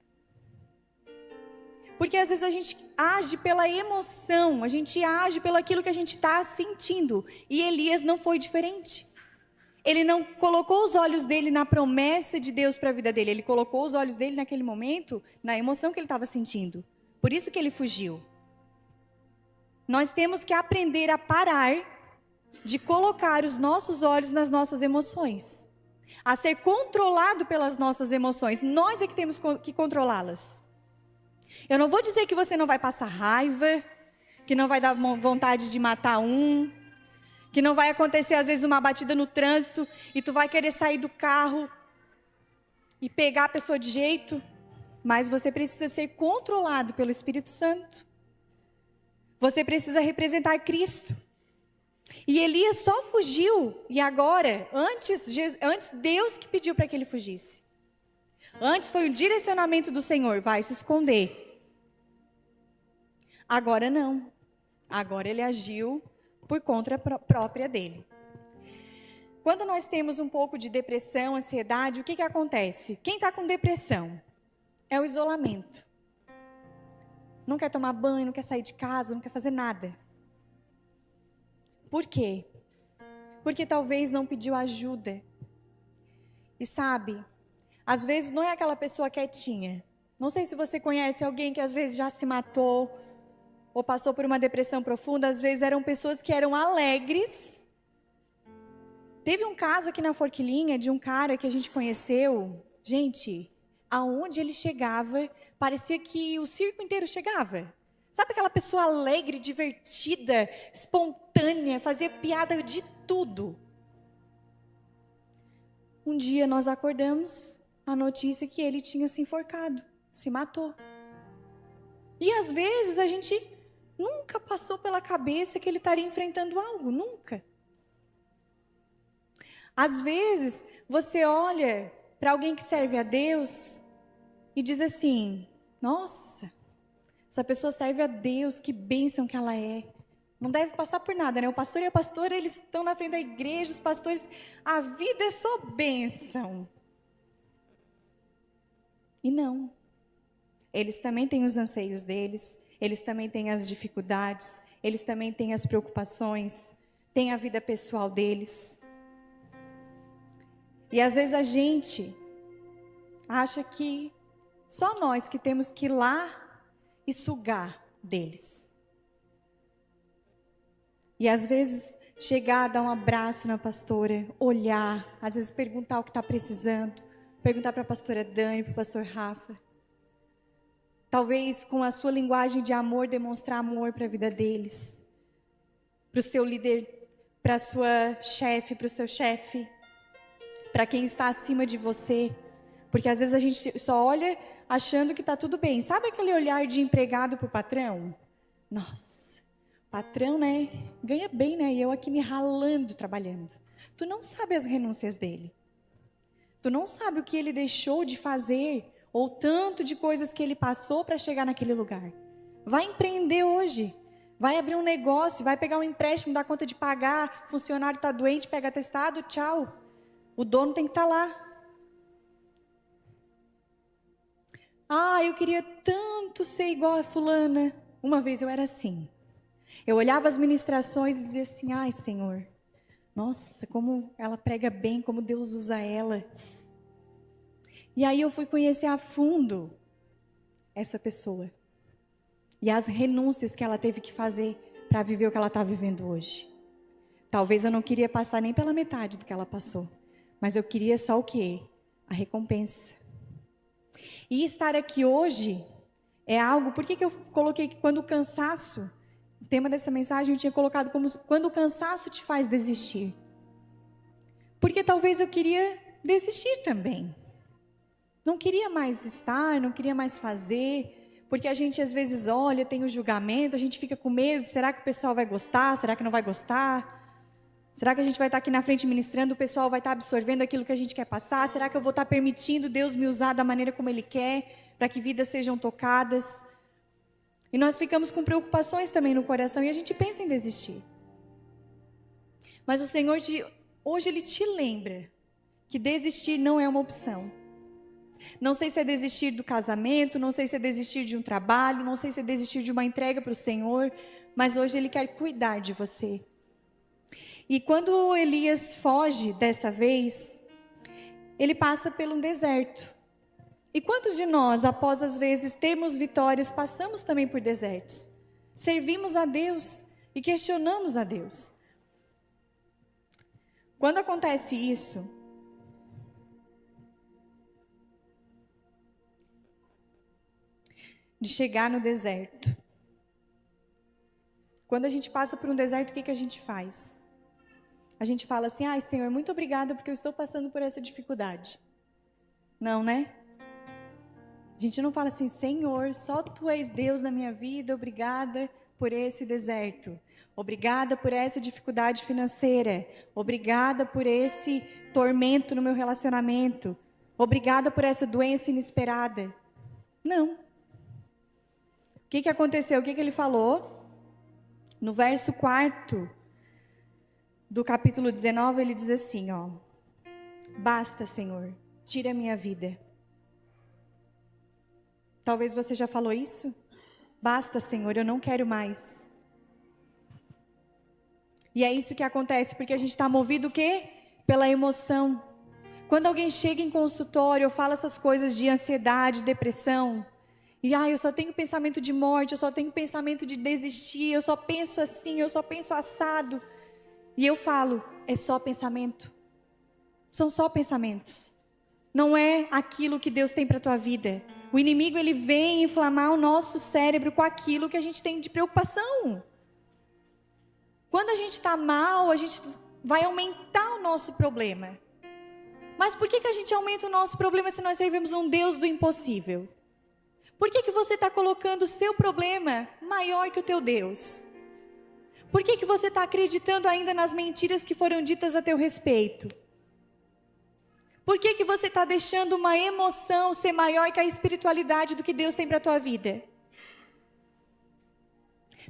Porque às vezes a gente age pela emoção, a gente age pelo aquilo que a gente está sentindo. E Elias não foi diferente. Ele não colocou os olhos dele na promessa de Deus para a vida dele. Ele colocou os olhos dele naquele momento, na emoção que ele estava sentindo. Por isso que ele fugiu. Nós temos que aprender a parar de colocar os nossos olhos nas nossas emoções. A ser controlado pelas nossas emoções. Nós é que temos que controlá-las. Eu não vou dizer que você não vai passar raiva, que não vai dar vontade de matar que não vai acontecer às vezes uma batida no trânsito e tu vai querer sair do carro e pegar a pessoa de jeito, mas você precisa ser controlado pelo Espírito Santo. Você precisa representar Cristo. E Elias só fugiu, e agora, antes Deus que pediu para que ele fugisse. Antes foi o direcionamento do Senhor, vai se esconder. Agora não. Agora ele agiu por conta própria dele. Quando nós temos um pouco de depressão, ansiedade, o que acontece? Quem está com depressão? É o isolamento. Não quer tomar banho, não quer sair de casa, não quer fazer nada. Por quê? Porque talvez não pediu ajuda. E sabe, às vezes não é aquela pessoa quietinha. Não sei se você conhece alguém que às vezes já se matou ou passou por uma depressão profunda. Às vezes eram pessoas que eram alegres. Teve um caso aqui na Forquilinha de um cara que a gente conheceu. Gente, aonde ele chegava, parecia que o circo inteiro chegava. Sabe aquela pessoa alegre, divertida, espontânea, fazia piada de tudo. Um dia nós acordamos a notícia que ele tinha se enforcado, se matou. E às vezes a gente nunca passou pela cabeça que ele estaria enfrentando algo, nunca. Às vezes você olha para alguém que serve a Deus e diz assim, nossa, essa pessoa serve a Deus, que bênção que ela é. Não deve passar por nada, né? O pastor e a pastora, eles estão na frente da igreja, os pastores, a vida é só bênção. E não. Eles também têm os anseios deles, eles também têm as dificuldades, eles também têm as preocupações, têm a vida pessoal deles. E às vezes a gente acha que só nós que temos que ir lá e sugar deles. E às vezes chegar, dar um abraço na pastora, olhar, às vezes perguntar o que está precisando, perguntar para a pastora Dani, para o pastor Rafa. Talvez com a sua linguagem de amor demonstrar amor para a vida deles, para o seu líder, para a sua chefe, para o seu chefe, para quem está acima de você. Porque às vezes a gente só olha achando que está tudo bem. Sabe aquele olhar de empregado para o patrão? Nossa, patrão, né? Ganha bem, né? E eu aqui me ralando, trabalhando. Tu não sabe as renúncias dele. Tu não sabe o que ele deixou de fazer, ou tanto de coisas que ele passou para chegar naquele lugar. Vai empreender hoje. Vai abrir um negócio, vai pegar um empréstimo, dar conta de pagar. Funcionário está doente, pega atestado, tchau. O dono tem que estar lá. Ah, eu queria tanto ser igual a fulana. Uma vez eu era assim. Eu olhava as ministrações e dizia assim, ai Senhor, nossa, como ela prega bem, como Deus usa ela. E aí eu fui conhecer a fundo essa pessoa. E as renúncias que ela teve que fazer para viver o que ela está vivendo hoje. Talvez eu não queria passar nem pela metade do que ela passou. Mas eu queria só o quê? A recompensa. E estar aqui hoje é algo... Por que eu coloquei que quando o cansaço o tema dessa mensagem eu tinha colocado como quando o cansaço te faz desistir. Porque talvez eu queria desistir também. Não queria mais estar, não queria mais fazer, porque a gente às vezes olha, tem o julgamento, a gente fica com medo, será que o pessoal vai gostar, será que não vai gostar? Será que a gente vai estar aqui na frente ministrando, o pessoal vai estar absorvendo aquilo que a gente quer passar? Será que eu vou estar permitindo Deus me usar da maneira como Ele quer, para que vidas sejam tocadas? E nós ficamos com preocupações também no coração e a gente pensa em desistir. Mas o Senhor, hoje Ele te lembra que desistir não é uma opção. Não sei se é desistir do casamento, não sei se é desistir de um trabalho, não sei se é desistir de uma entrega para o Senhor, mas hoje Ele quer cuidar de você. E quando Elias foge dessa vez, ele passa por um deserto. E quantos de nós, após às vezes termos vitórias, passamos também por desertos? Servimos a Deus e questionamos a Deus. Quando acontece isso, de chegar no deserto. Quando a gente passa por um deserto, o que a gente faz? A gente fala assim, ai Senhor, muito obrigada porque eu estou passando por essa dificuldade. Não, né? A gente não fala assim, Senhor, só Tu és Deus na minha vida, obrigada por esse deserto. Obrigada por essa dificuldade financeira. Obrigada por esse tormento no meu relacionamento. Obrigada por essa doença inesperada. Não. O que aconteceu? O que ele falou? No verso 4 do capítulo 19, ele diz assim, ó. Basta, Senhor, tira a minha vida. Talvez você já falou isso? Basta, Senhor, eu não quero mais. E é isso que acontece, porque a gente está movido o quê? Pela emoção. Quando alguém chega em consultório, eu falo essas coisas de ansiedade, depressão, e eu só tenho pensamento de morte, eu só tenho pensamento de desistir, eu só penso assim, eu só penso assado. E eu falo, é só pensamento. São só pensamentos. Não é aquilo que Deus tem para a tua vida. O inimigo, ele vem inflamar o nosso cérebro com aquilo que a gente tem de preocupação. Quando a gente está mal, a gente vai aumentar o nosso problema. Mas por que a gente aumenta o nosso problema se nós servimos um Deus do impossível? Por que você está colocando o seu problema maior que o teu Deus? Por que você está acreditando ainda nas mentiras que foram ditas a teu respeito? Por que você está deixando uma emoção ser maior que a espiritualidade do que Deus tem para a tua vida?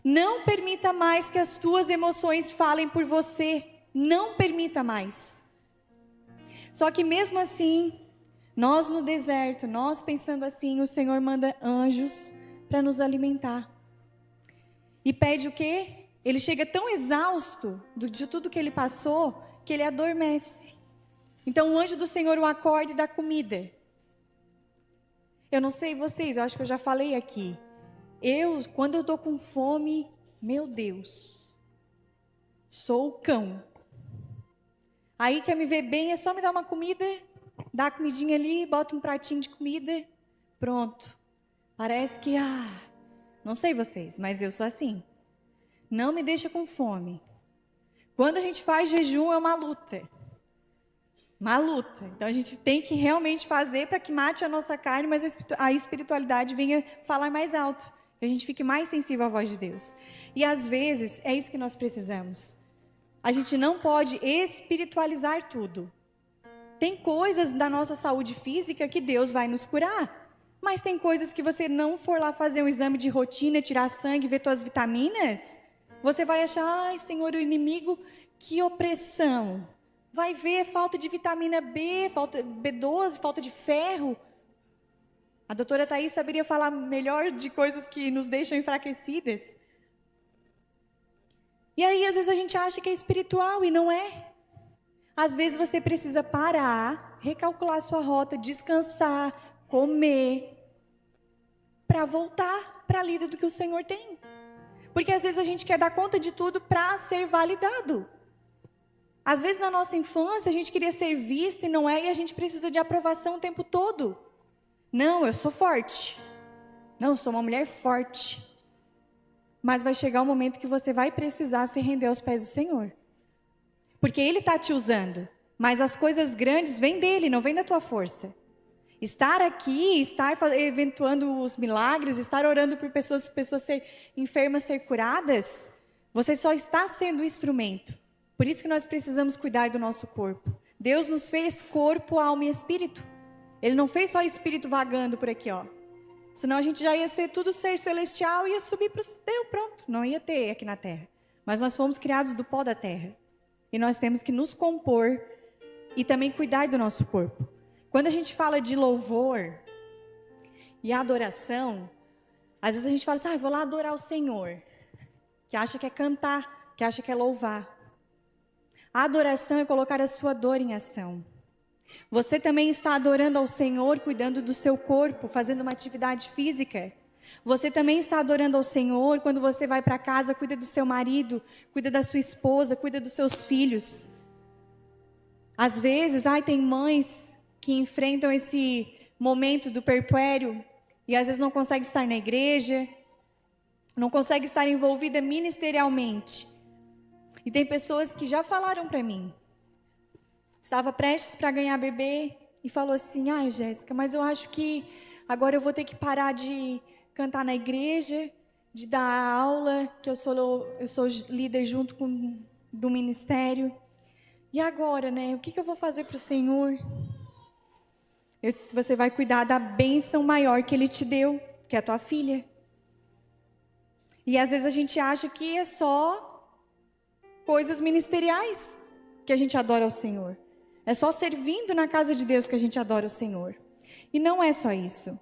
Não permita mais que as tuas emoções falem por você. Não permita mais. Só que mesmo assim, nós no deserto, nós pensando assim, o Senhor manda anjos para nos alimentar. E pede o quê? Ele chega tão exausto de tudo que ele passou, que ele adormece. Então o anjo do Senhor o acorda e dá comida. Eu não sei vocês, eu acho que eu já falei aqui. Quando eu estou com fome, meu Deus, sou o cão. Aí quer me ver bem, é só me dar uma comida, dá a comidinha ali, bota um pratinho de comida, pronto. Parece que, não sei vocês, mas eu sou assim. Não me deixa com fome. Quando a gente faz jejum é uma luta. Uma luta. Então a gente tem que realmente fazer para que mate a nossa carne, mas a espiritualidade venha falar mais alto. Que a gente fique mais sensível à voz de Deus. E às vezes é isso que nós precisamos. A gente não pode espiritualizar tudo. Tem coisas da nossa saúde física que Deus vai nos curar. Mas tem coisas que você não for lá fazer um exame de rotina, tirar sangue, ver suas vitaminas, você vai achar, ai Senhor, o inimigo, que opressão. Vai ver falta de vitamina B, falta B12, falta de ferro. A doutora Thaís saberia falar melhor de coisas que nos deixam enfraquecidas. E aí, às vezes, a gente acha que é espiritual e não é. Às vezes, você precisa parar, recalcular a sua rota, descansar, comer, para voltar para a lida do que o Senhor tem. Porque, às vezes, a gente quer dar conta de tudo para ser validado. Às vezes, na nossa infância, a gente queria ser vista e não é, e a gente precisa de aprovação o tempo todo. Não, eu sou forte. Não, eu sou uma mulher forte. mas vai chegar um momento que você vai precisar se render aos pés do Senhor. Porque Ele está te usando, mas as coisas grandes vêm dEle, não vêm da tua força. Estar aqui, estar eventuando os milagres, estar orando por pessoas enfermas ser curadas, você só está sendo instrumento. Por isso que nós precisamos cuidar do nosso corpo. Deus nos fez corpo, alma e espírito. Ele não fez só espírito vagando por aqui, ó. Senão a gente já ia ser tudo ser celestial e ia subir para o céu, pronto. Não ia ter aqui na terra. Mas nós fomos criados do pó da terra. E nós temos que nos compor e também cuidar do nosso corpo. Quando a gente fala de louvor e adoração, às vezes a gente fala assim, vou lá adorar o Senhor. Que acha que é cantar, que acha que é louvar. A adoração é colocar a sua dor em ação. Você também está adorando ao Senhor, cuidando do seu corpo, fazendo uma atividade física. Você também está adorando ao Senhor quando você vai para casa, cuida do seu marido, cuida da sua esposa, cuida dos seus filhos. Às vezes, tem mães que enfrentam esse momento do puerpério e às vezes não conseguem estar na igreja, não conseguem estar envolvida ministerialmente. E tem pessoas que já falaram para mim, estava prestes para ganhar bebê e falou assim, Jéssica, mas eu acho que agora eu vou ter que parar de cantar na igreja, de dar aula, que eu sou líder junto do ministério. E agora, né? O que eu vou fazer para o Senhor? Você vai cuidar da bênção maior que Ele te deu, que é a tua filha. E às vezes a gente acha que é só coisas ministeriais que a gente adora ao Senhor. É só servindo na casa de Deus que a gente adora o Senhor. E não é só isso.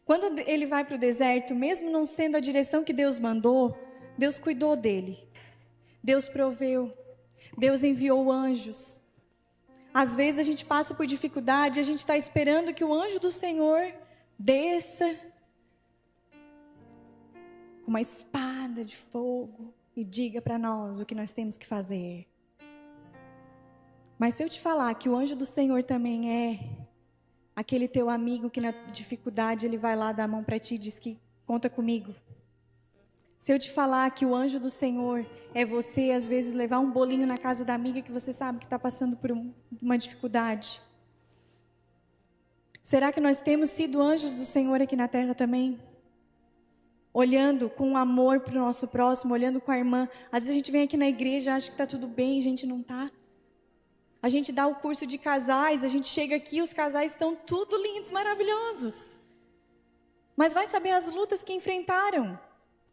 Quando ele vai para o deserto, mesmo não sendo a direção que Deus mandou, Deus cuidou dele. Deus proveu. Deus enviou anjos. Às vezes a gente passa por dificuldade, a gente está esperando que o anjo do Senhor desça com uma espada de fogo e diga para nós o que nós temos que fazer. Mas se eu te falar que o anjo do Senhor também é aquele teu amigo que na dificuldade ele vai lá dar a mão para ti e diz que conta comigo. Se eu te falar que o anjo do Senhor é você, às vezes, levar um bolinho na casa da amiga que você sabe que está passando por uma dificuldade. Será que nós temos sido anjos do Senhor aqui na terra também? Olhando com amor para o nosso próximo, olhando com a irmã. Às vezes a gente vem aqui na igreja, acha que está tudo bem, a gente não está. A gente dá o curso de casais, a gente chega aqui, os casais estão tudo lindos, maravilhosos. Mas vai saber as lutas que enfrentaram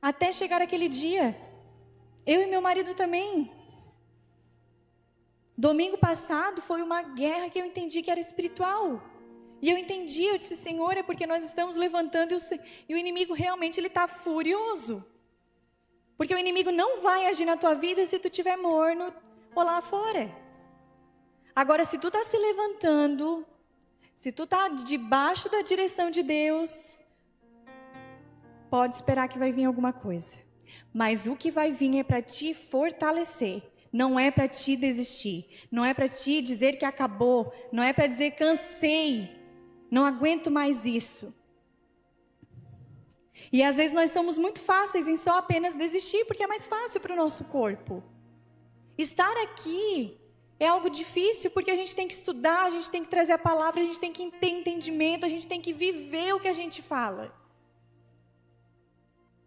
até chegar aquele dia. Eu e meu marido também. Domingo passado foi uma guerra que eu entendi que era espiritual. E eu entendi, eu disse, Senhor, é porque nós estamos levantando e o inimigo realmente ele está furioso. Porque o inimigo não vai agir na tua vida se tu estiver morno ou lá fora. Agora, se tu está se levantando, se tu está debaixo da direção de Deus, pode esperar que vai vir alguma coisa. Mas o que vai vir é para te fortalecer. Não é para te desistir. Não é para te dizer que acabou. Não é para dizer cansei. Não aguento mais isso. E às vezes nós somos muito fáceis em só apenas desistir, porque é mais fácil para o nosso corpo. Estar aqui é algo difícil, porque a gente tem que estudar, a gente tem que trazer a palavra, a gente tem que ter entendimento, a gente tem que viver o que a gente fala.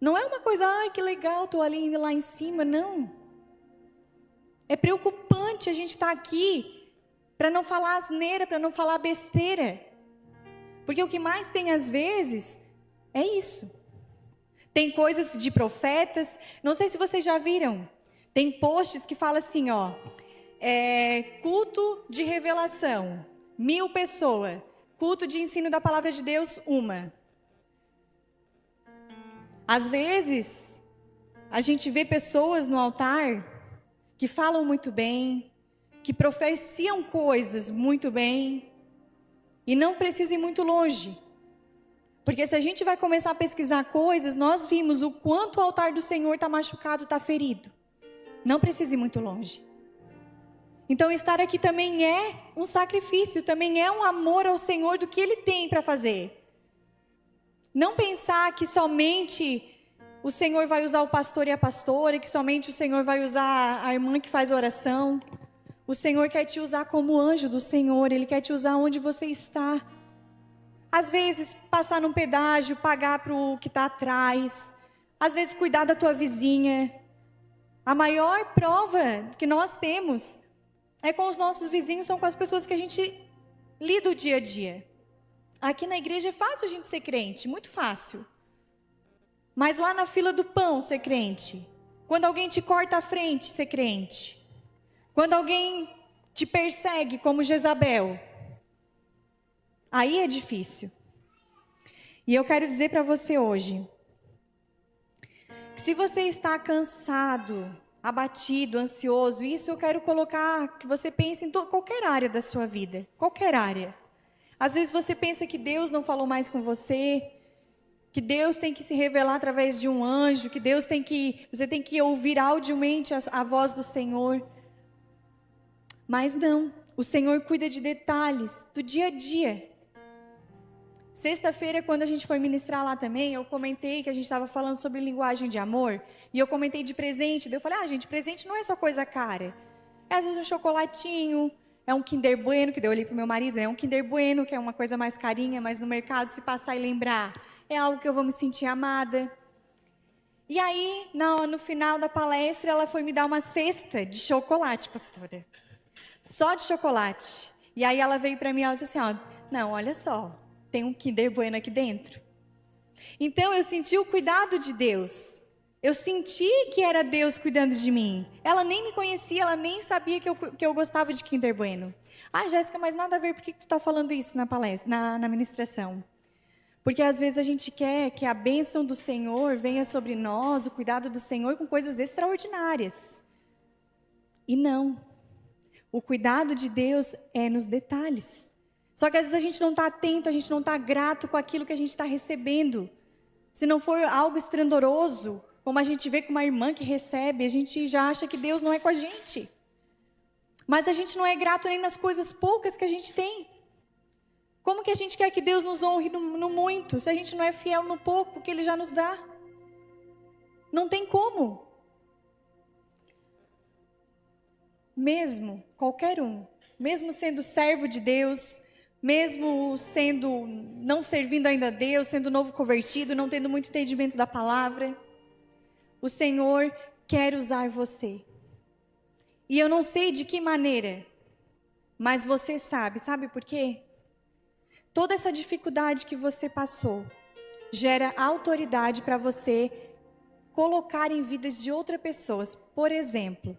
Não é uma coisa, que legal, estou ali lá em cima, não. É preocupante a gente estar aqui para não falar asneira, para não falar besteira. Porque o que mais tem às vezes é isso. Tem coisas de profetas, não sei se vocês já viram, tem posts que falam assim, culto de revelação, 1000 pessoas. Culto de ensino da palavra de Deus, 1. Às vezes, a gente vê pessoas no altar que falam muito bem, que profeciam coisas muito bem, e não precisa ir muito longe. Porque se a gente vai começar a pesquisar coisas, nós vimos o quanto o altar do Senhor está machucado, está ferido. Não precisa ir muito longe. Então estar aqui também é um sacrifício, também é um amor ao Senhor do que Ele tem para fazer. Não pensar que somente o Senhor vai usar o pastor e a pastora, que somente o Senhor vai usar a irmã que faz oração. O Senhor quer te usar como anjo do Senhor, Ele quer te usar onde você está. Às vezes, passar num pedágio, pagar para o que está atrás. Às vezes, cuidar da tua vizinha. A maior prova que nós temos é com os nossos vizinhos, são com as pessoas que a gente lida o dia a dia. Aqui na igreja é fácil a gente ser crente, muito fácil. Mas lá na fila do pão, ser crente. Quando alguém te corta a frente, ser crente. Quando alguém te persegue, como Jezabel. Aí é difícil. E eu quero dizer para você hoje, que se você está cansado, abatido, ansioso, isso eu quero colocar, que você pense em qualquer área da sua vida. Qualquer área. Às vezes você pensa que Deus não falou mais com você, que Deus tem que se revelar através de um anjo, que você tem que ouvir audivelmente a voz do Senhor. Mas não, o Senhor cuida de detalhes do dia a dia. Sexta-feira, quando a gente foi ministrar lá também, eu comentei que a gente estava falando sobre linguagem de amor, e eu comentei de presente, daí eu falei, gente, presente não é só coisa cara. É às vezes um chocolatinho, é um Kinder Bueno, que daí eu olhei pro meu marido, é um Kinder Bueno, que é uma coisa mais carinha, mas no mercado, se passar e lembrar, é algo que eu vou me sentir amada. E aí, no final da palestra, ela foi me dar uma cesta de chocolate, pastora. Só de chocolate. E aí ela veio para mim e ela disse assim, não, olha só, tem um Kinder Bueno aqui dentro. Então eu senti o cuidado de Deus. Eu senti que era Deus cuidando de mim. Ela nem me conhecia, ela nem sabia que eu gostava de Kinder Bueno. Jéssica, mas nada a ver, por que tu está falando isso na palestra, na ministração? Porque às vezes a gente quer que a bênção do Senhor venha sobre nós, o cuidado do Senhor com coisas extraordinárias. E não. O cuidado de Deus é nos detalhes. Só que às vezes a gente não está atento, a gente não está grato com aquilo que a gente está recebendo. Se não for algo estrondoroso, como a gente vê com uma irmã que recebe, a gente já acha que Deus não é com a gente. Mas a gente não é grato nem nas coisas poucas que a gente tem. Como que a gente quer que Deus nos honre no muito, se a gente não é fiel no pouco que Ele já nos dá? Não tem como. Mesmo, qualquer um, mesmo sendo servo de Deus, mesmo não servindo ainda a Deus, sendo novo convertido, não tendo muito entendimento da palavra, o Senhor quer usar você. E eu não sei de que maneira, mas você sabe por quê? Toda essa dificuldade que você passou gera autoridade para você colocar em vidas de outras pessoas. Por exemplo,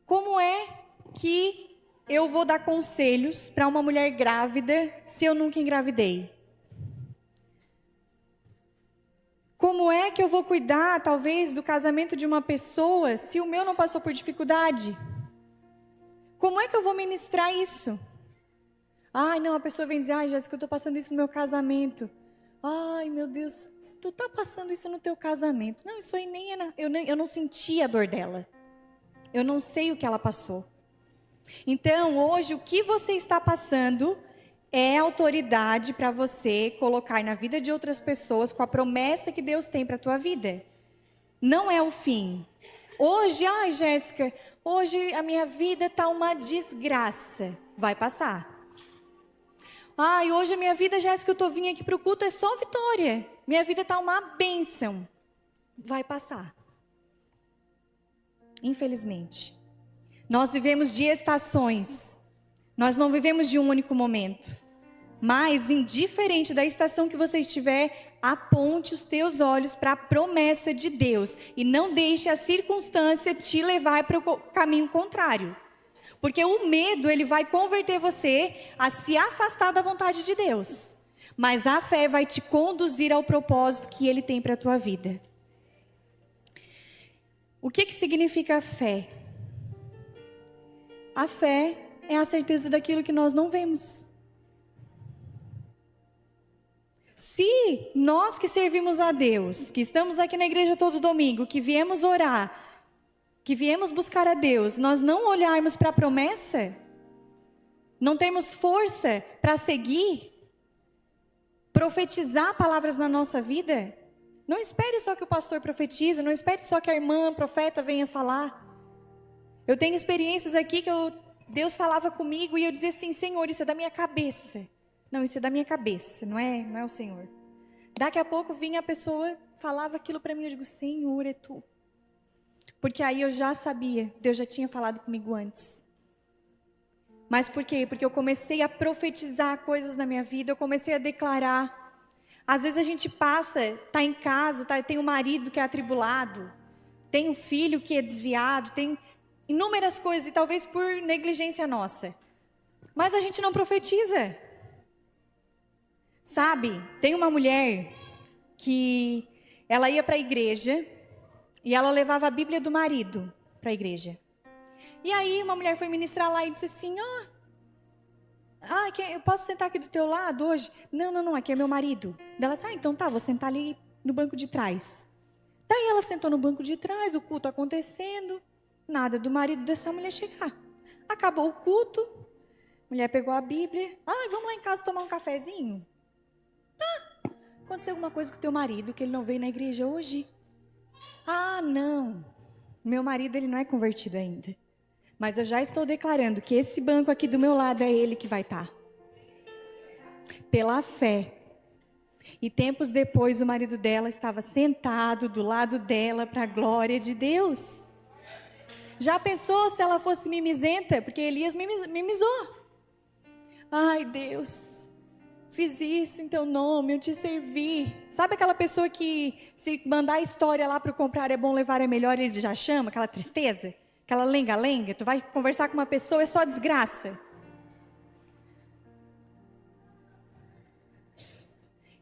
como é que eu vou dar conselhos para uma mulher grávida se eu nunca engravidei? Como é que eu vou cuidar, talvez, do casamento de uma pessoa se o meu não passou por dificuldade? Como é que eu vou ministrar isso? Não, a pessoa vem dizer, Jéssica, eu estou passando isso no meu casamento. Meu Deus, tu está passando isso no teu casamento. Não, isso aí nem é, eu não senti a dor dela. Eu não sei o que ela passou. Então, hoje, o que você está passando é autoridade para você colocar na vida de outras pessoas com a promessa que Deus tem para a tua vida. Não é o fim. Hoje, Jéssica, hoje a minha vida está uma desgraça. Vai passar. Hoje a minha vida, Jéssica, eu estou vindo aqui para o culto, é só vitória. Minha vida está uma bênção. Vai passar. Infelizmente. Nós vivemos de estações. Nós não vivemos de um único momento. Mas, indiferente da estação que você estiver, aponte os teus olhos para a promessa de Deus. E não deixe a circunstância te levar para o caminho contrário. Porque o medo, ele vai converter você a se afastar da vontade de Deus. Mas a fé vai te conduzir ao propósito que Ele tem para a tua vida. O que significa a fé? A fé é a certeza daquilo que nós não vemos. Se nós que servimos a Deus, que estamos aqui na igreja todo domingo, que viemos orar, que viemos buscar a Deus, nós não olharmos para a promessa, não temos força para seguir, profetizar palavras na nossa vida, Não espere só que o pastor profetize, não espere só que a irmã profeta venha falar. Eu tenho experiências aqui que Deus falava comigo e eu dizia assim, Senhor, isso é da minha cabeça. Não, isso é da minha cabeça, não é o Senhor. Daqui a pouco vinha a pessoa, falava aquilo para mim, eu digo, Senhor, é tu. Porque aí eu já sabia, Deus já tinha falado comigo antes. Mas por quê? Porque eu comecei a profetizar coisas na minha vida, eu comecei a declarar. Às vezes a gente passa, está em casa, tem um marido que é atribulado, tem um filho que é desviado, tem inúmeras coisas, e talvez por negligência nossa. Mas a gente não profetiza. Sabe, tem uma mulher que ela ia para a igreja e ela levava a Bíblia do marido para a igreja. E aí uma mulher foi ministrar lá e disse assim, eu posso sentar aqui do teu lado hoje? Não, aqui é meu marido. Ela disse, então tá, vou sentar ali no banco de trás. Daí ela sentou no banco de trás, o culto acontecendo, nada do marido dessa mulher chegar. Acabou o culto, a mulher pegou a Bíblia, vamos lá em casa tomar um cafezinho? Aconteceu alguma coisa com o teu marido, que ele não veio na igreja hoje? Não, meu marido ele não é convertido ainda. Mas eu já estou declarando que esse banco aqui do meu lado é ele que vai estar. Pela fé. E tempos depois o marido dela estava sentado do lado dela para a glória de Deus. Já pensou se ela fosse mimizenta? Porque Elias mimizou. Ai, Deus, fiz isso em teu nome, eu te servi. Sabe aquela pessoa que se mandar a história lá para o comprar é bom, levar é melhor, ele já chama, aquela tristeza? Aquela lenga-lenga, tu vai conversar com uma pessoa, é só desgraça.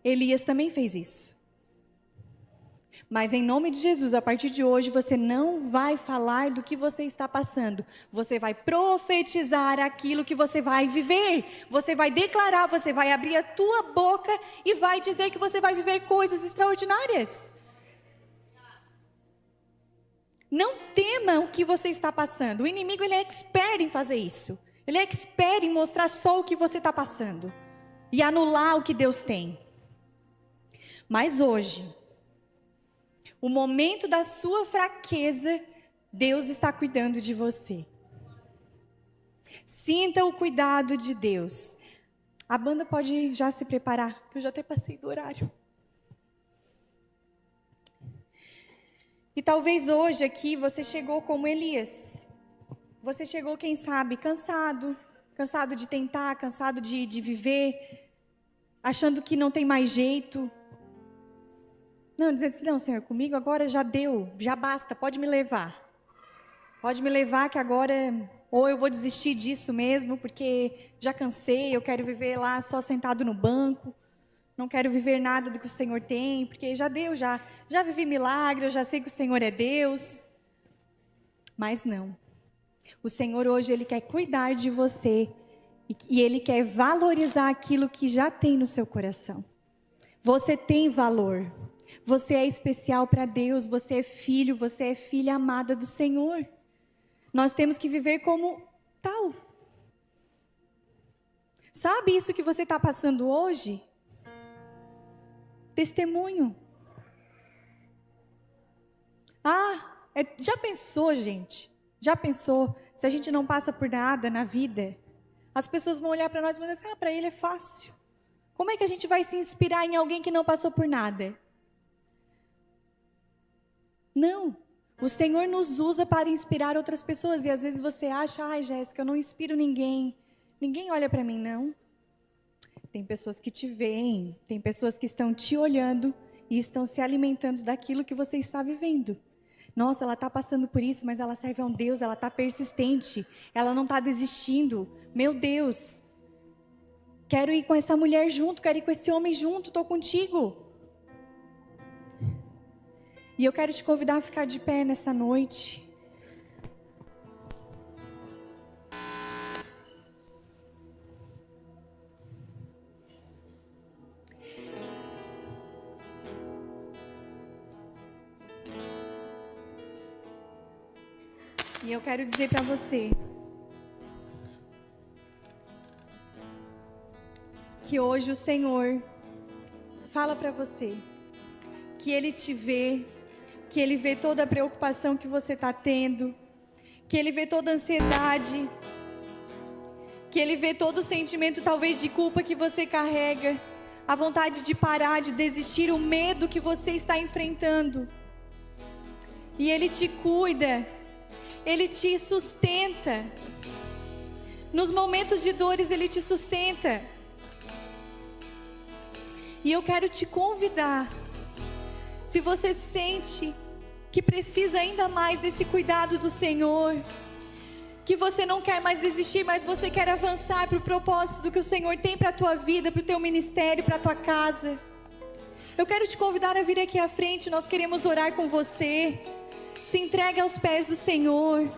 Elias também fez isso. Mas em nome de Jesus, a partir de hoje, você não vai falar do que você está passando. Você vai profetizar aquilo que você vai viver. Você vai declarar, você vai abrir a tua boca e vai dizer que você vai viver coisas extraordinárias. Não tema o que você está passando. O inimigo ele é expert em fazer isso. Ele é expert em mostrar só o que você está passando e anular o que Deus tem. Mas hoje, o momento da sua fraqueza, Deus está cuidando de você. Sinta o cuidado de Deus. A banda pode já se preparar, que eu já até passei do horário. E talvez hoje aqui você chegou como Elias. Você chegou, quem sabe, cansado de tentar, cansado de viver, achando que não tem mais jeito. Não, dizendo assim, não, Senhor, comigo agora já deu, já basta, pode me levar. Pode me levar que agora, ou eu vou desistir disso mesmo, porque já cansei, eu quero viver lá só sentado no banco. Não quero viver nada do que o Senhor tem, porque já deu, já vivi milagre, eu já sei que o Senhor é Deus. Mas não. O Senhor hoje, Ele quer cuidar de você e Ele quer valorizar aquilo que já tem no seu coração. Você tem valor. Você é especial para Deus, você é filho, você é filha amada do Senhor. Nós temos que viver como tal. Sabe isso que você está passando hoje? Testemunho. Já pensou, gente? Já pensou se a gente não passa por nada na vida? As pessoas vão olhar para nós e vão dizer, para ele é fácil. Como é que a gente vai se inspirar em alguém que não passou por nada? Não. O Senhor nos usa para inspirar outras pessoas. E às vezes você acha, Jéssica, eu não inspiro ninguém. Ninguém olha para mim, não. Tem pessoas que te veem, tem pessoas que estão te olhando e estão se alimentando daquilo que você está vivendo. Nossa, ela está passando por isso, mas ela serve a um Deus, ela está persistente, ela não está desistindo. Meu Deus, quero ir com essa mulher junto, quero ir com esse homem junto, estou contigo. E eu quero te convidar a ficar de pé nessa noite. E eu quero dizer para você que hoje o Senhor fala para você que Ele te vê, que Ele vê toda a preocupação que você está tendo, que Ele vê toda a ansiedade, que Ele vê todo o sentimento talvez de culpa que você carrega, a vontade de parar, de desistir, o medo que você está enfrentando. E Ele te cuida, Ele te sustenta. Nos momentos de dores Ele te sustenta. E eu quero te convidar, se você sente que precisa ainda mais desse cuidado do Senhor, que você não quer mais desistir, mas você quer avançar para o propósito do que o Senhor tem para a tua vida, para o teu ministério, para a tua casa, eu quero te convidar a vir aqui à frente. Nós queremos orar com você. Se entregue aos pés do Senhor.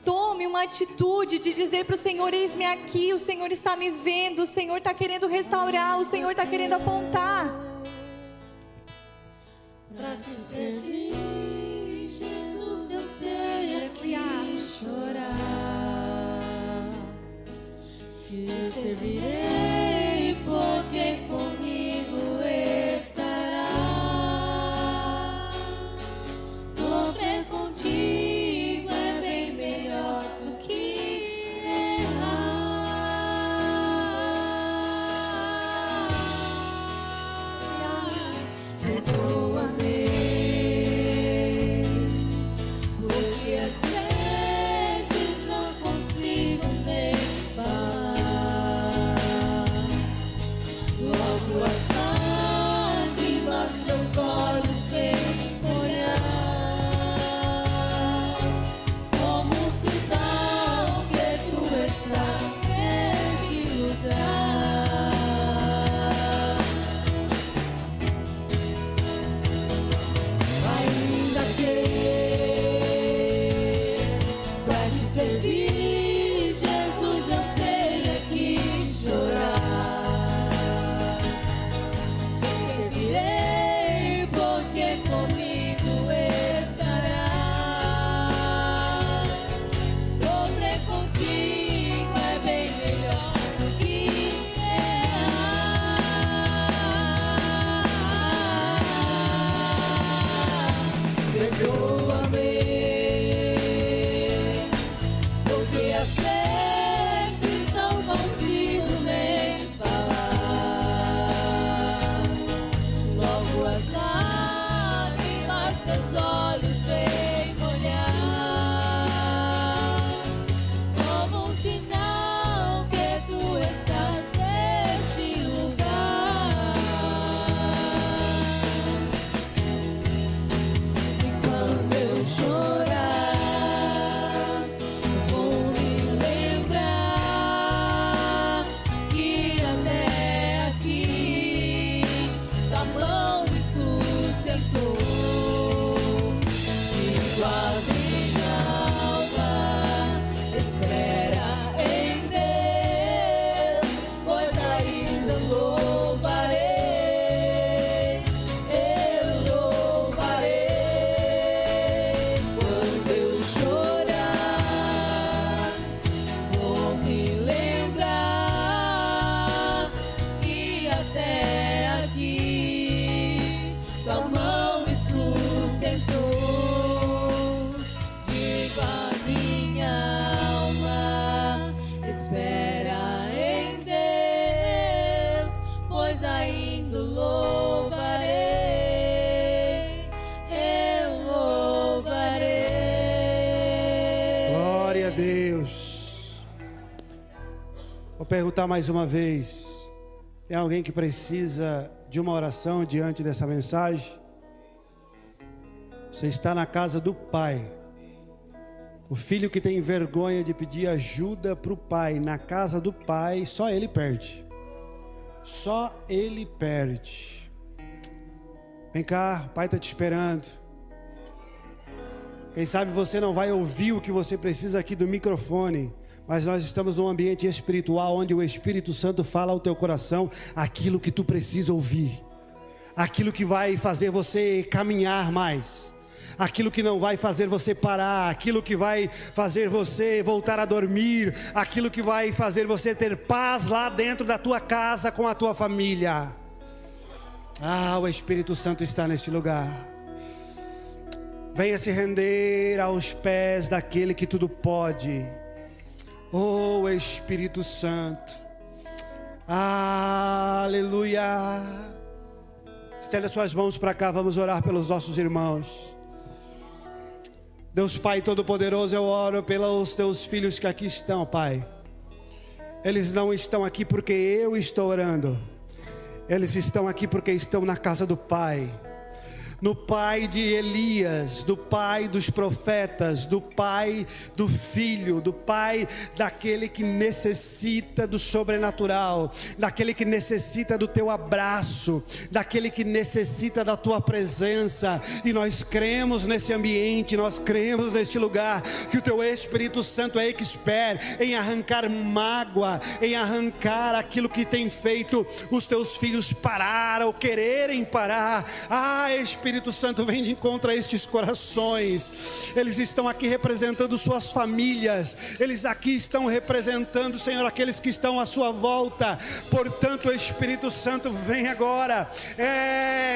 Tome uma atitude de dizer para o Senhor: eis-me aqui, o Senhor está me vendo, o Senhor está querendo restaurar, o Senhor está querendo apontar. Para te servir, Jesus, eu tenho que chorar. Te servirei, porque comigo estarás. Sofrer contigo é bem melhor do que errar. Perdoa-me, porque às vezes não consigo nem falar. Logo as lágrimas teus olhos vêm molhar, como um sinal que tu estás neste lugar. Ainda que pra te servir, Jesus, eu tenha que chorar. Te servirei, porque comigo estarás. Sofrer contigo é bem melhor do que errar. Perdoa-me, porque às vezes não consigo nem falar. Logo as lágrimas meus olhos vêm molhar, como um sinal que tu estás neste lugar. E quando eu chorar, eu vou me lembrar que até aqui tua mão me sustentou. Digo a minha alma, espera em Deus, pois ainda louvarei, eu louvarei. Quando eu chorar, vou me lembrar que até aqui tua mão me sustentou. Digo a minha alma, espera em Deus, pois ainda louvarei, eu louvarei. Glória a Deus. Vou perguntar mais uma vez: tem alguém que precisa de uma oração diante dessa mensagem? Você está na casa do Pai. O filho que tem vergonha de pedir ajuda para o pai na casa do Pai, só ele perde. Só ele perde. Vem cá, o Pai está te esperando. Quem sabe você não vai ouvir o que você precisa aqui do microfone, mas nós estamos num ambiente espiritual onde o Espírito Santo fala ao teu coração aquilo que tu precisa ouvir, aquilo que vai fazer você caminhar mais, aquilo que não vai fazer você parar, aquilo que vai fazer você voltar a dormir, aquilo que vai fazer você ter paz lá dentro da tua casa com a tua família. Ah, o Espírito Santo está neste lugar. Venha se render aos pés daquele que tudo pode. Oh, Espírito Santo. Aleluia. Estenda suas mãos para cá, vamos orar pelos nossos irmãos. Deus Pai Todo-Poderoso, eu oro pelos teus filhos que aqui estão, Pai. Eles não estão aqui porque eu estou orando. Eles estão aqui porque estão na casa do Pai. No pai de Elias, do pai dos profetas, do pai do filho, do pai daquele que necessita do sobrenatural, daquele que necessita do teu abraço, daquele que necessita da tua presença. E nós cremos nesse ambiente, nós cremos neste lugar, que o teu Espírito Santo é expert em arrancar mágoa, em arrancar aquilo que tem feito os teus filhos parar ou quererem parar. Ah, Espírito Santo, vem de encontro a estes corações. Eles estão aqui representando suas famílias. Eles aqui estão representando, Senhor, aqueles que estão à sua volta. Portanto, o Espírito Santo vem agora.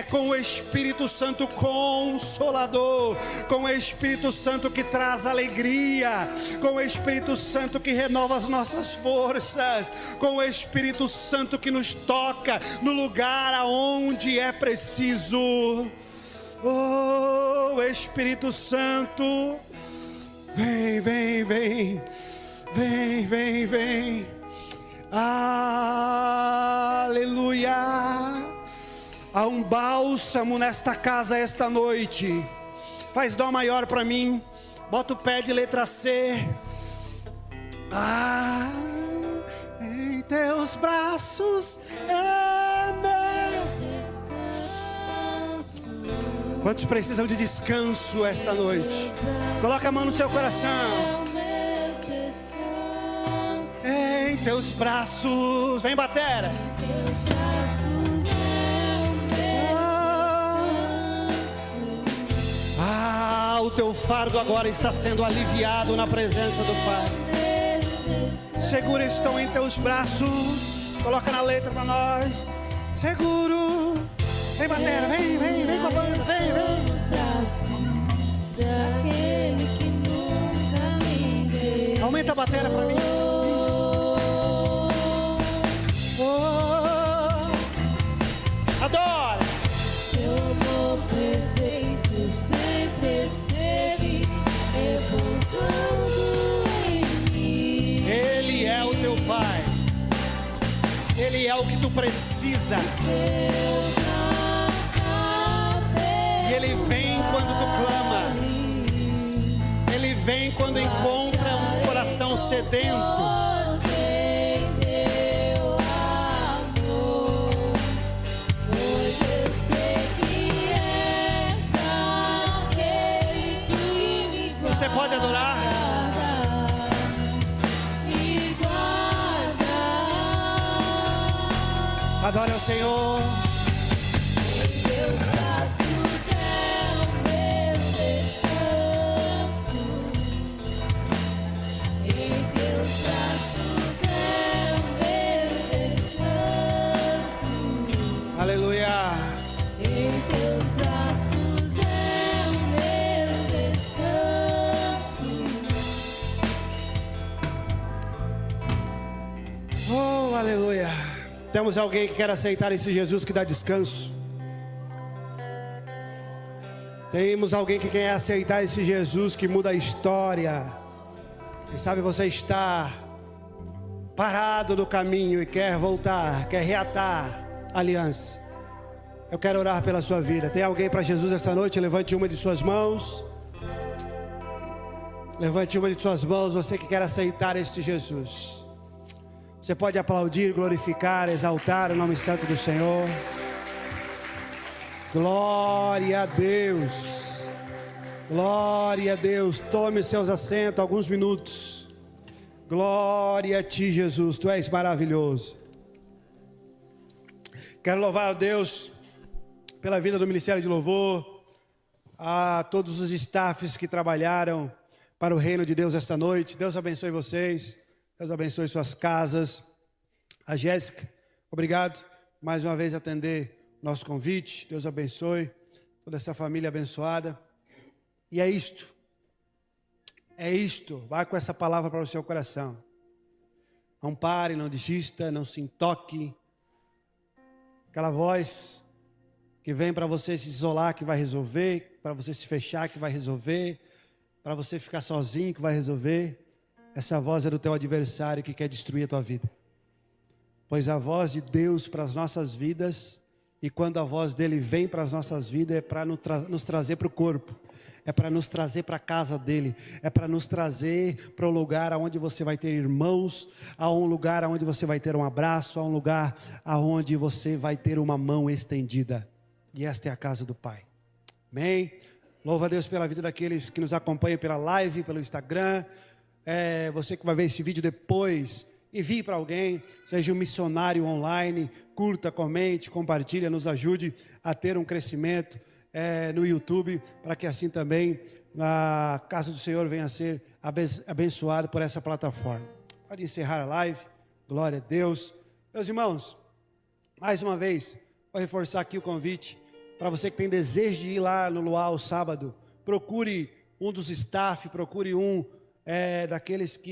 Com o Espírito Santo Consolador, com o Espírito Santo que traz alegria, com o Espírito Santo que renova as nossas forças, com o Espírito Santo que nos toca no lugar aonde é preciso. Oh, Espírito Santo, vem, vem, vem, vem, vem, vem. Aleluia. Há um bálsamo nesta casa esta noite. Faz dó maior para mim. Bota o pé de letra C. Em teus braços é meu descanso. Quantos precisam de descanso esta noite? Coloca a mão no seu coração. Em teus braços, vem batera. O teu fardo agora está sendo aliviado na presença do Pai. Seguro estão em teus braços. Coloca na letra para nós. Seguro. Vem, batera, vem, vem, vem com a banda, vem, vem. Nos braços daquele que nunca me deixou. Aumenta a batera para mim. Adora. Seu amor perfeito sempre esteve repousando em mim. Ele é o teu Pai. Ele é o que tu precisa. E Ele vem quando tu clama. Ele vem quando encontra um coração sedento. Você pode adorar? Adore ao Senhor. Em teus braços é o meu descanso. Em teus braços é o meu descanso. Aleluia. Em teus braços é o meu descanso. Oh, aleluia. Temos alguém que quer aceitar esse Jesus que dá descanso? Temos alguém que quer aceitar esse Jesus que muda a história? Quem sabe você está parado no caminho e quer voltar, quer reatar a aliança. Eu quero orar pela sua vida. Tem alguém para Jesus essa noite? Levante uma de suas mãos. Levante uma de suas mãos, você que quer aceitar este Jesus. Você pode aplaudir, glorificar, exaltar o nome santo do Senhor. Glória a Deus. Glória a Deus. Tome os seus assentos, alguns minutos. Glória a Ti, Jesus. Tu és maravilhoso. Quero louvar a Deus pela vida do Ministério de Louvor, a todos os staffs que trabalharam para o reino de Deus esta noite. Deus abençoe vocês. Deus abençoe suas casas. A Jéssica, obrigado mais uma vez atender nosso convite. Deus abençoe toda essa família abençoada. E é isto. É isto. Vai com essa palavra para o seu coração. Não pare, não desista, não se intoque. Aquela voz que vem para você se isolar que vai resolver, para você se fechar que vai resolver, para você ficar sozinho que vai resolver. Essa voz é do teu adversário que quer destruir a tua vida. Pois a voz de Deus para as nossas vidas, e quando a voz dele vem para as nossas vidas, é para nos trazer para o corpo, é para nos trazer para a casa dele, é para nos trazer para o lugar onde você vai ter irmãos, a um lugar onde você vai ter um abraço, a um lugar onde você vai ter uma mão estendida. E esta é a casa do Pai. Amém? Louva a Deus pela vida daqueles que nos acompanham pela live, pelo Instagram. Você que vai ver esse vídeo depois, envie para alguém, seja um missionário online, curta, comente, compartilha, nos ajude a ter um crescimento no YouTube, para que assim também a casa do Senhor venha a ser abençoado por essa plataforma. Pode encerrar a live, glória a Deus. Meus irmãos, mais uma vez, vou reforçar aqui o convite, para você que tem desejo de ir lá no Luau sábado, procure um dos staff, procure um daqueles que